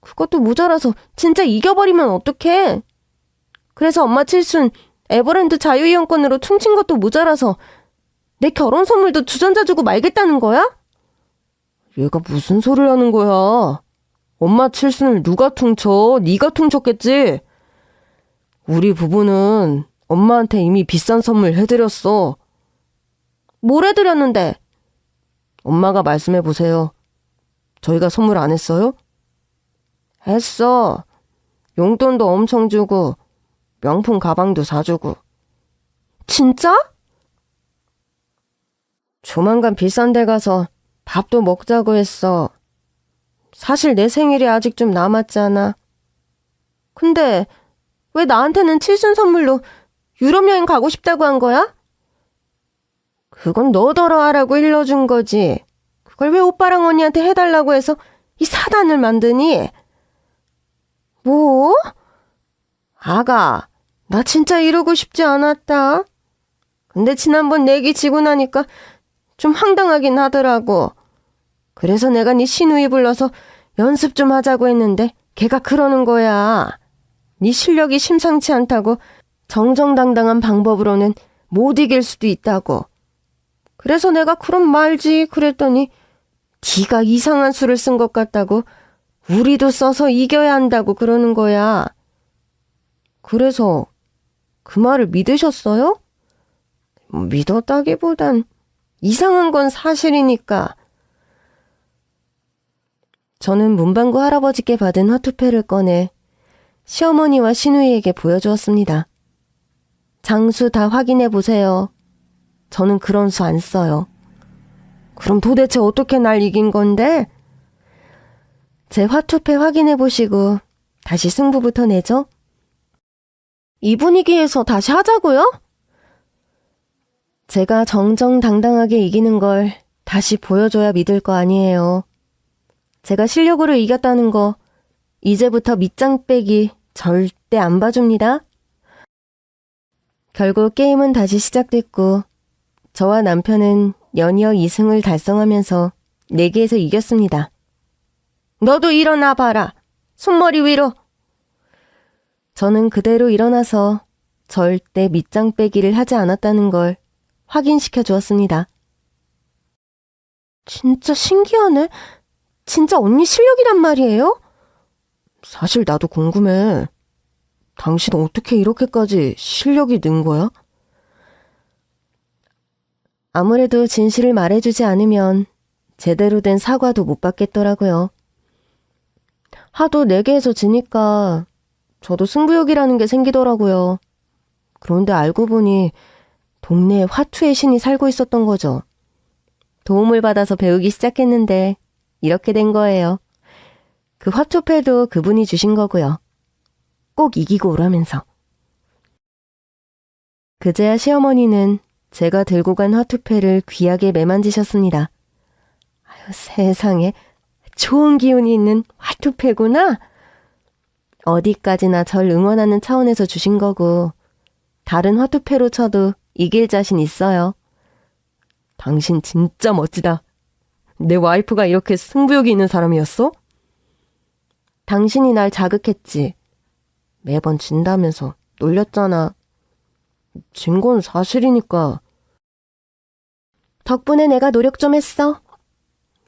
그것도 모자라서 진짜 이겨버리면 어떡해. 그래서 엄마 칠순 에버랜드 자유이용권으로 퉁친 것도 모자라서 내 결혼 선물도 주전자 주고 말겠다는 거야? 얘가 무슨 소리를 하는 거야. 엄마 칠순을 누가 퉁쳐? 네가 퉁쳤겠지? 우리 부부는 엄마한테 이미 비싼 선물 해드렸어. 뭘 해드렸는데? 엄마가 말씀해보세요. 저희가 선물 안 했어요? 했어. 용돈도 엄청 주고 명품 가방도 사주고. 진짜? 조만간 비싼 데 가서 밥도 먹자고 했어. 사실 내 생일이 아직 좀 남았잖아. 근데 왜 나한테는 칠순 선물로 유럽 여행 가고 싶다고 한 거야? 그건 너더러 하라고 일러준 거지. 그걸 왜 오빠랑 언니한테 해달라고 해서 이 사단을 만드니? 뭐? 아가, 나 진짜 이러고 싶지 않았다. 근데 지난번 내기 지고 나니까 좀 황당하긴 하더라고. 그래서 내가 네 시누이 불러서 연습 좀 하자고 했는데 걔가 그러는 거야. 네 실력이 심상치 않다고 정정당당한 방법으로는 못 이길 수도 있다고. 그래서 내가 그럼 말지 그랬더니 네가 이상한 수를 쓴 것 같다고 우리도 써서 이겨야 한다고 그러는 거야. 그래서 그 말을 믿으셨어요? 믿었다기보단 이상한 건 사실이니까. 저는 문방구 할아버지께 받은 화투패를 꺼내 시어머니와 시누이에게 보여주었습니다. 장수 다 확인해 보세요. 저는 그런 수 안 써요. 그럼 도대체 어떻게 날 이긴 건데? 제 화투패 확인해 보시고 다시 승부부터 내죠? 이 분위기에서 다시 하자고요? 제가 정정당당하게 이기는 걸 다시 보여줘야 믿을 거 아니에요. 제가 실력으로 이겼다는 거 이제부터 밑장 빼기 절대 안 봐줍니다. 결국 게임은 다시 시작됐고 저와 남편은 연이어 2승을 달성하면서 내기에서 이겼습니다. 너도 일어나 봐라. 손머리 위로. 저는 그대로 일어나서 절대 밑장 빼기를 하지 않았다는 걸 확인시켜 주었습니다. 진짜 신기하네. 진짜 언니 실력이란 말이에요? 사실 나도 궁금해. 당신 어떻게 이렇게까지 실력이 는 거야? 아무래도 진실을 말해주지 않으면 제대로 된 사과도 못 받겠더라고요. 하도 내게에서 지니까 저도 승부욕이라는 게 생기더라고요. 그런데 알고 보니 동네에 화투의 신이 살고 있었던 거죠. 도움을 받아서 배우기 시작했는데 이렇게 된 거예요. 그 화투패도 그분이 주신 거고요. 꼭 이기고 오라면서. 그제야 시어머니는 제가 들고 간 화투패를 귀하게 매만지셨습니다. 아유, 세상에 좋은 기운이 있는 화투패구나. 어디까지나 절 응원하는 차원에서 주신 거고 다른 화투패로 쳐도 이길 자신 있어요. 당신 진짜 멋지다. 내 와이프가 이렇게 승부욕이 있는 사람이었어? 당신이 날 자극했지. 매번 진다면서 놀렸잖아. 진 건 사실이니까. 덕분에 내가 노력 좀 했어.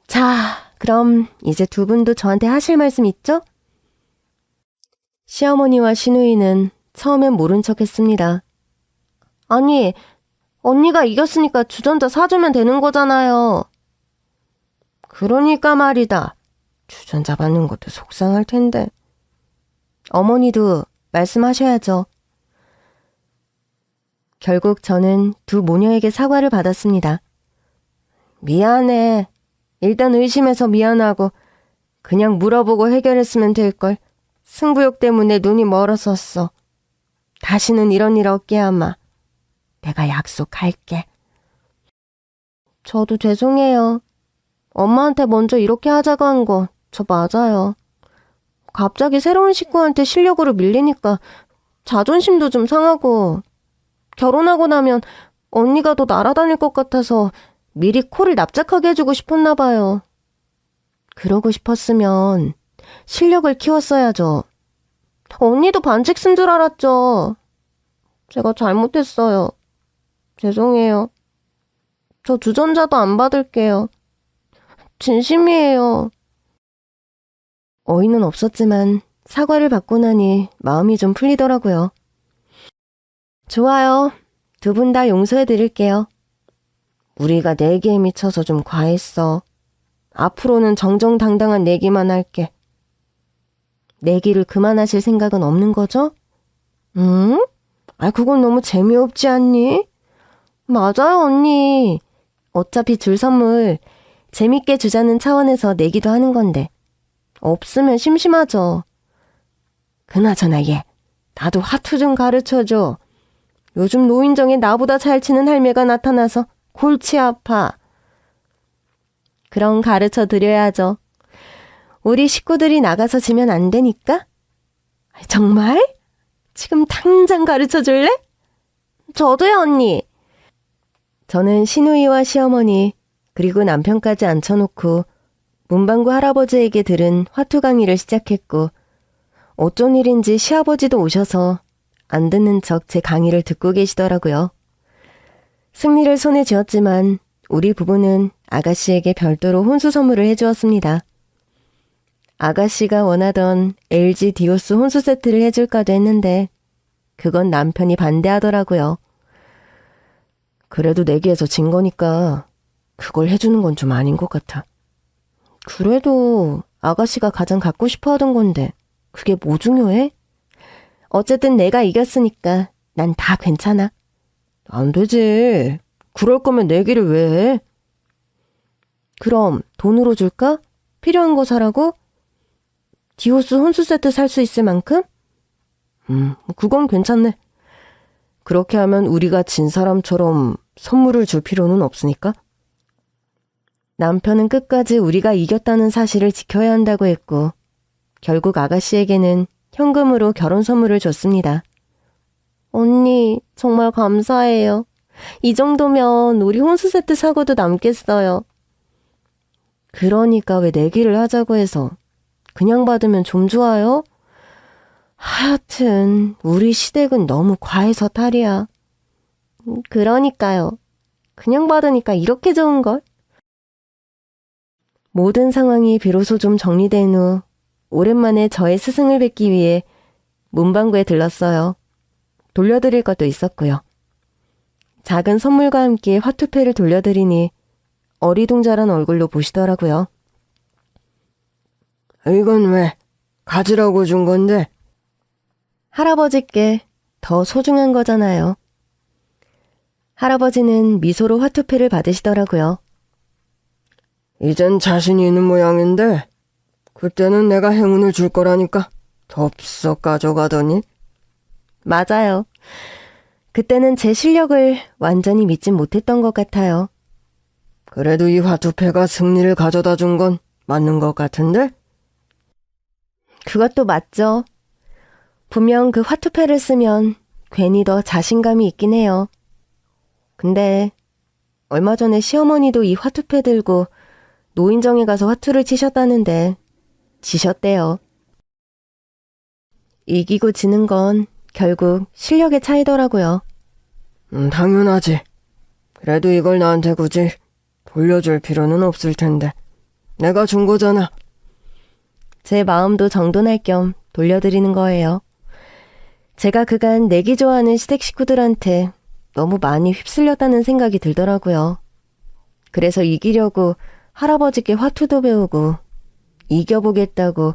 자, 그럼 이제 두 분도 저한테 하실 말씀 있죠? 시어머니와 시누이는 처음엔 모른 척 했습니다. 아니, 언니가 이겼으니까 주전자 사주면 되는 거잖아요. 그러니까 말이다. 주전자 받는 것도 속상할 텐데. 어머니도 말씀하셔야죠. 결국 저는 두 모녀에게 사과를 받았습니다. 미안해. 일단 의심해서 미안하고 그냥 물어보고 해결했으면 될걸. 승부욕 때문에 눈이 멀었었어. 다시는 이런 일 없게 하마. 내가 약속할게. 저도 죄송해요. 엄마한테 먼저 이렇게 하자고 한 거 저 맞아요. 갑자기 새로운 식구한테 실력으로 밀리니까 자존심도 좀 상하고 결혼하고 나면 언니가 더 날아다닐 것 같아서 미리 코를 납작하게 해주고 싶었나 봐요. 그러고 싶었으면 실력을 키웠어야죠. 언니도 반칙 쓴 줄 알았죠. 제가 잘못했어요. 죄송해요. 저 주전자도 안 받을게요. 진심이에요. 어이는 없었지만 사과를 받고 나니 마음이 좀 풀리더라고요. 좋아요. 두 분 다 용서해 드릴게요. 우리가 내기에 미쳐서 좀 과했어. 앞으로는 정정당당한 내기만 할게. 내기를 그만하실 생각은 없는 거죠? 응? 그건 너무 재미없지 않니? 맞아요, 언니. 어차피 줄 선물 재밌게 주자는 차원에서 내기도 하는 건데. 없으면 심심하죠. 그나저나 얘, 나도 화투 좀 가르쳐줘. 요즘 노인정에 나보다 잘 치는 할매가 나타나서 골치 아파. 그럼 가르쳐 드려야죠. 우리 식구들이 나가서 지면 안 되니까? 정말? 지금 당장 가르쳐 줄래? 저도요, 언니. 저는 시누이와 시어머니 그리고 남편까지 앉혀놓고 문방구 할아버지에게 들은 화투 강의를 시작했고 어쩐 일인지 시아버지도 오셔서 안 듣는 척 제 강의를 듣고 계시더라고요. 승리를 손에 쥐었지만 우리 부부는 아가씨에게 별도로 혼수 선물을 해주었습니다. 아가씨가 원하던 LG 디오스 혼수 세트를 해줄까도 했는데 그건 남편이 반대하더라고요. 그래도 내기에서 진 거니까 그걸 해주는 건 좀 아닌 것 같아. 그래도 아가씨가 가장 갖고 싶어 하던 건데 그게 뭐 중요해? 어쨌든 내가 이겼으니까 난 다 괜찮아. 안 되지. 그럴 거면 내기를 왜 해? 그럼 돈으로 줄까? 필요한 거 사라고? 디오스 혼수 세트 살 수 있을 만큼? 그건 괜찮네. 그렇게 하면 우리가 진 사람처럼 선물을 줄 필요는 없으니까. 남편은 끝까지 우리가 이겼다는 사실을 지켜야 한다고 했고 결국 아가씨에게는 현금으로 결혼 선물을 줬습니다. 언니, 정말 감사해요. 이 정도면 우리 혼수 세트 사고도 남겠어요. 그러니까 왜 내기를 하자고 해서 그냥 받으면 좀 좋아요? 하여튼 우리 시댁은 너무 과해서 탈이야. 그러니까요. 그냥 받으니까 이렇게 좋은걸? 모든 상황이 비로소 좀 정리된 후 오랜만에 저의 스승을 뵙기 위해 문방구에 들렀어요. 돌려드릴 것도 있었고요. 작은 선물과 함께 화투패를 돌려드리니 어리둥절한 얼굴로 보시더라고요. 이건 왜? 가지라고 준 건데. 할아버지께 더 소중한 거잖아요. 할아버지는 미소로 화투패를 받으시더라고요. 이젠 자신이 있는 모양인데 그때는 내가 행운을 줄 거라니까 덥석 가져가더니. 맞아요. 그때는 제 실력을 완전히 믿진 못했던 것 같아요. 그래도 이 화투패가 승리를 가져다 준 건 맞는 것 같은데? 그것도 맞죠. 분명 그 화투패를 쓰면 괜히 더 자신감이 있긴 해요. 근데 얼마 전에 시어머니도 이 화투패 들고 노인정에 가서 화투를 치셨다는데 지셨대요. 이기고 지는 건 결국 실력의 차이더라고요. 당연하지. 그래도 이걸 나한테 굳이 돌려줄 필요는 없을 텐데. 내가 준 거잖아. 제 마음도 정돈할 겸 돌려드리는 거예요. 제가 그간 내기 좋아하는 시댁 식구들한테 너무 많이 휩쓸렸다는 생각이 들더라고요. 그래서 이기려고 할아버지께 화투도 배우고 이겨보겠다고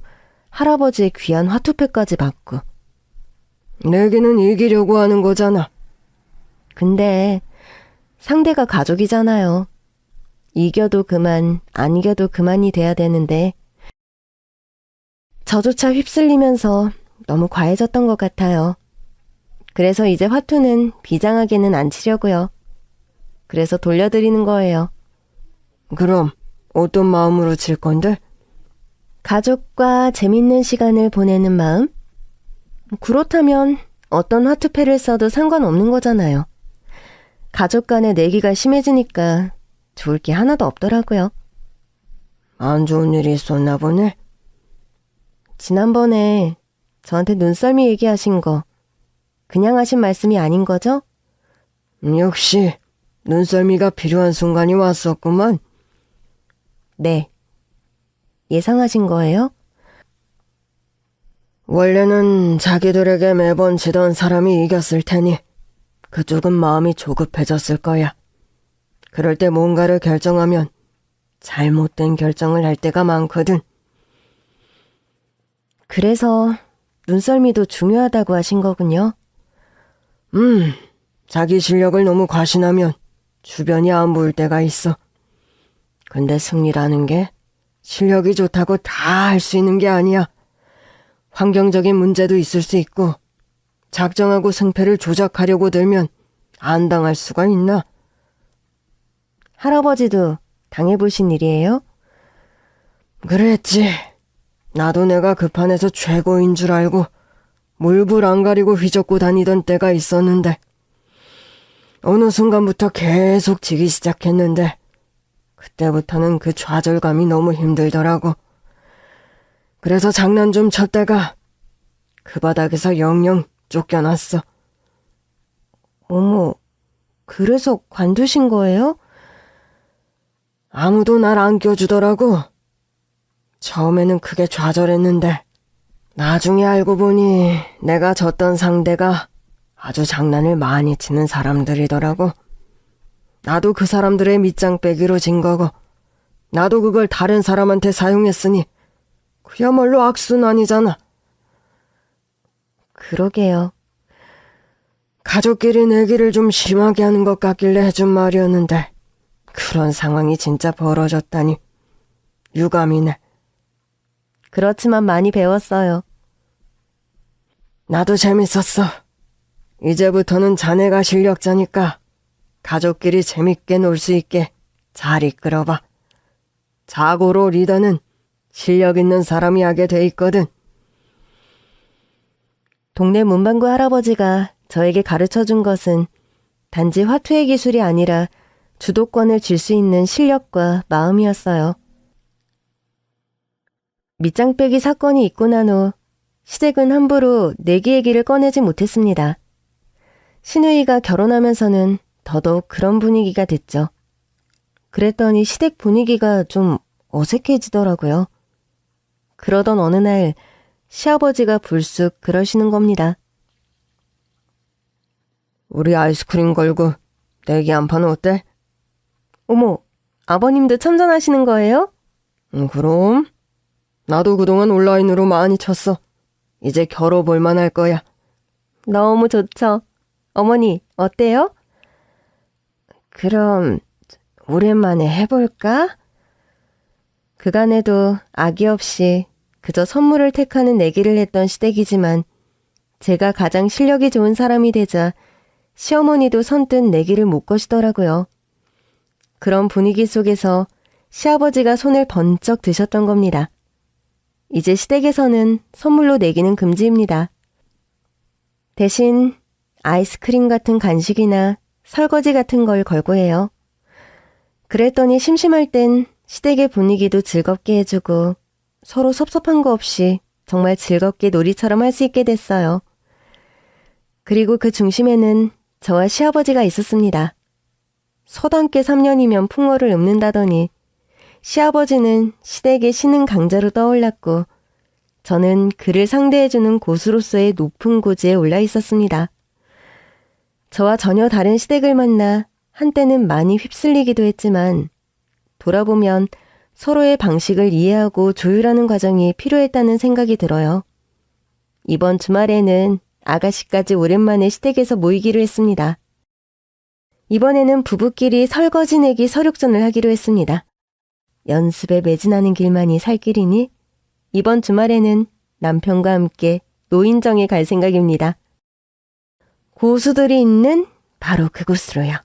할아버지의 귀한 화투패까지 받고. 내기는 이기려고 하는 거잖아. 근데 상대가 가족이잖아요. 이겨도 그만, 안 이겨도 그만이 돼야 되는데 저조차 휩쓸리면서 너무 과해졌던 것 같아요. 그래서 이제 화투는 비장하게는 안 치려고요. 그래서 돌려드리는 거예요. 그럼 어떤 마음으로 칠 건데? 가족과 재밌는 시간을 보내는 마음? 그렇다면 어떤 화투패를 써도 상관없는 거잖아요. 가족 간의 내기가 심해지니까 좋을 게 하나도 없더라고요. 안 좋은 일이 있었나 보네. 지난번에 저한테 눈썰미 얘기하신 거 그냥 하신 말씀이 아닌 거죠? 역시 눈썰미가 필요한 순간이 왔었구만. 네. 예상하신 거예요? 원래는 자기들에게 매번 지던 사람이 이겼을 테니 그쪽은 마음이 조급해졌을 거야. 그럴 때 뭔가를 결정하면 잘못된 결정을 할 때가 많거든. 그래서 눈썰미도 중요하다고 하신 거군요. 자기 실력을 너무 과신하면 주변이 안 보일 때가 있어. 근데 승리라는 게 실력이 좋다고 다 할 수 있는 게 아니야. 환경적인 문제도 있을 수 있고 작정하고 승패를 조작하려고 들면 안 당할 수가 있나? 할아버지도 당해보신 일이에요? 그랬지. 나도 내가 그 판에서 최고인 줄 알고 물불 안 가리고 휘젓고 다니던 때가 있었는데 어느 순간부터 계속 지기 시작했는데 그때부터는 그 좌절감이 너무 힘들더라고. 그래서 장난 좀 쳤다가 그 바닥에서 영영 쫓겨났어. 어머, 그래서 관두신 거예요? 아무도 날 안 껴주더라고. 처음에는 크게 좌절했는데 나중에 알고 보니 내가 졌던 상대가 아주 장난을 많이 치는 사람들이더라고. 나도 그 사람들의 밑장 빼기로 진 거고 나도 그걸 다른 사람한테 사용했으니 그야말로 악순환이잖아. 그러게요. 가족끼리 내기를 좀 심하게 하는 것 같길래 해준 말이었는데 그런 상황이 진짜 벌어졌다니 유감이네. 그렇지만 많이 배웠어요. 나도 재밌었어. 이제부터는 자네가 실력자니까 가족끼리 재밌게 놀 수 있게 잘 이끌어봐. 자고로 리더는 실력 있는 사람이 하게 돼 있거든. 동네 문방구 할아버지가 저에게 가르쳐준 것은 단지 화투의 기술이 아니라 주도권을 쥘 수 있는 실력과 마음이었어요. 밑장 빼기 사건이 있고 난 후 시댁은 함부로 내기 얘기를 꺼내지 못했습니다. 시누이가 결혼하면서는 더더욱 그런 분위기가 됐죠. 그랬더니 시댁 분위기가 좀 어색해지더라고요. 그러던 어느 날 시아버지가 불쑥 그러시는 겁니다. 우리 아이스크림 걸고 내기 한 판은 어때? 어머, 아버님도 참전하시는 거예요? 그럼. 나도 그동안 온라인으로 많이 쳤어. 이제 겨뤄볼 만할 거야. 너무 좋죠. 어머니, 어때요? 그럼 오랜만에 해볼까? 그간에도 아기 없이 그저 선물을 택하는 내기를 했던 시댁이지만 제가 가장 실력이 좋은 사람이 되자 시어머니도 선뜻 내기를 못 거시더라고요. 그런 분위기 속에서 시아버지가 손을 번쩍 드셨던 겁니다. 이제 시댁에서는 선물로 내기는 금지입니다. 대신 아이스크림 같은 간식이나 설거지 같은 걸 걸고 해요. 그랬더니 심심할 땐 시댁의 분위기도 즐겁게 해주고 서로 섭섭한 거 없이 정말 즐겁게 놀이처럼 할 수 있게 됐어요. 그리고 그 중심에는 저와 시아버지가 있었습니다. 서당계 3년이면 풍어를 읊는다더니 시아버지는 시댁의 신흥 강자로 떠올랐고 저는 그를 상대해주는 고수로서의 높은 고지에 올라 있었습니다. 저와 전혀 다른 시댁을 만나 한때는 많이 휩쓸리기도 했지만 돌아보면 서로의 방식을 이해하고 조율하는 과정이 필요했다는 생각이 들어요. 이번 주말에는 아가씨까지 오랜만에 시댁에서 모이기로 했습니다. 이번에는 부부끼리 설거지 내기 서륙전을 하기로 했습니다. 연습에 매진하는 길만이 살 길이니 이번 주말에는 남편과 함께 노인정에 갈 생각입니다. 고수들이 있는 바로 그곳으로요.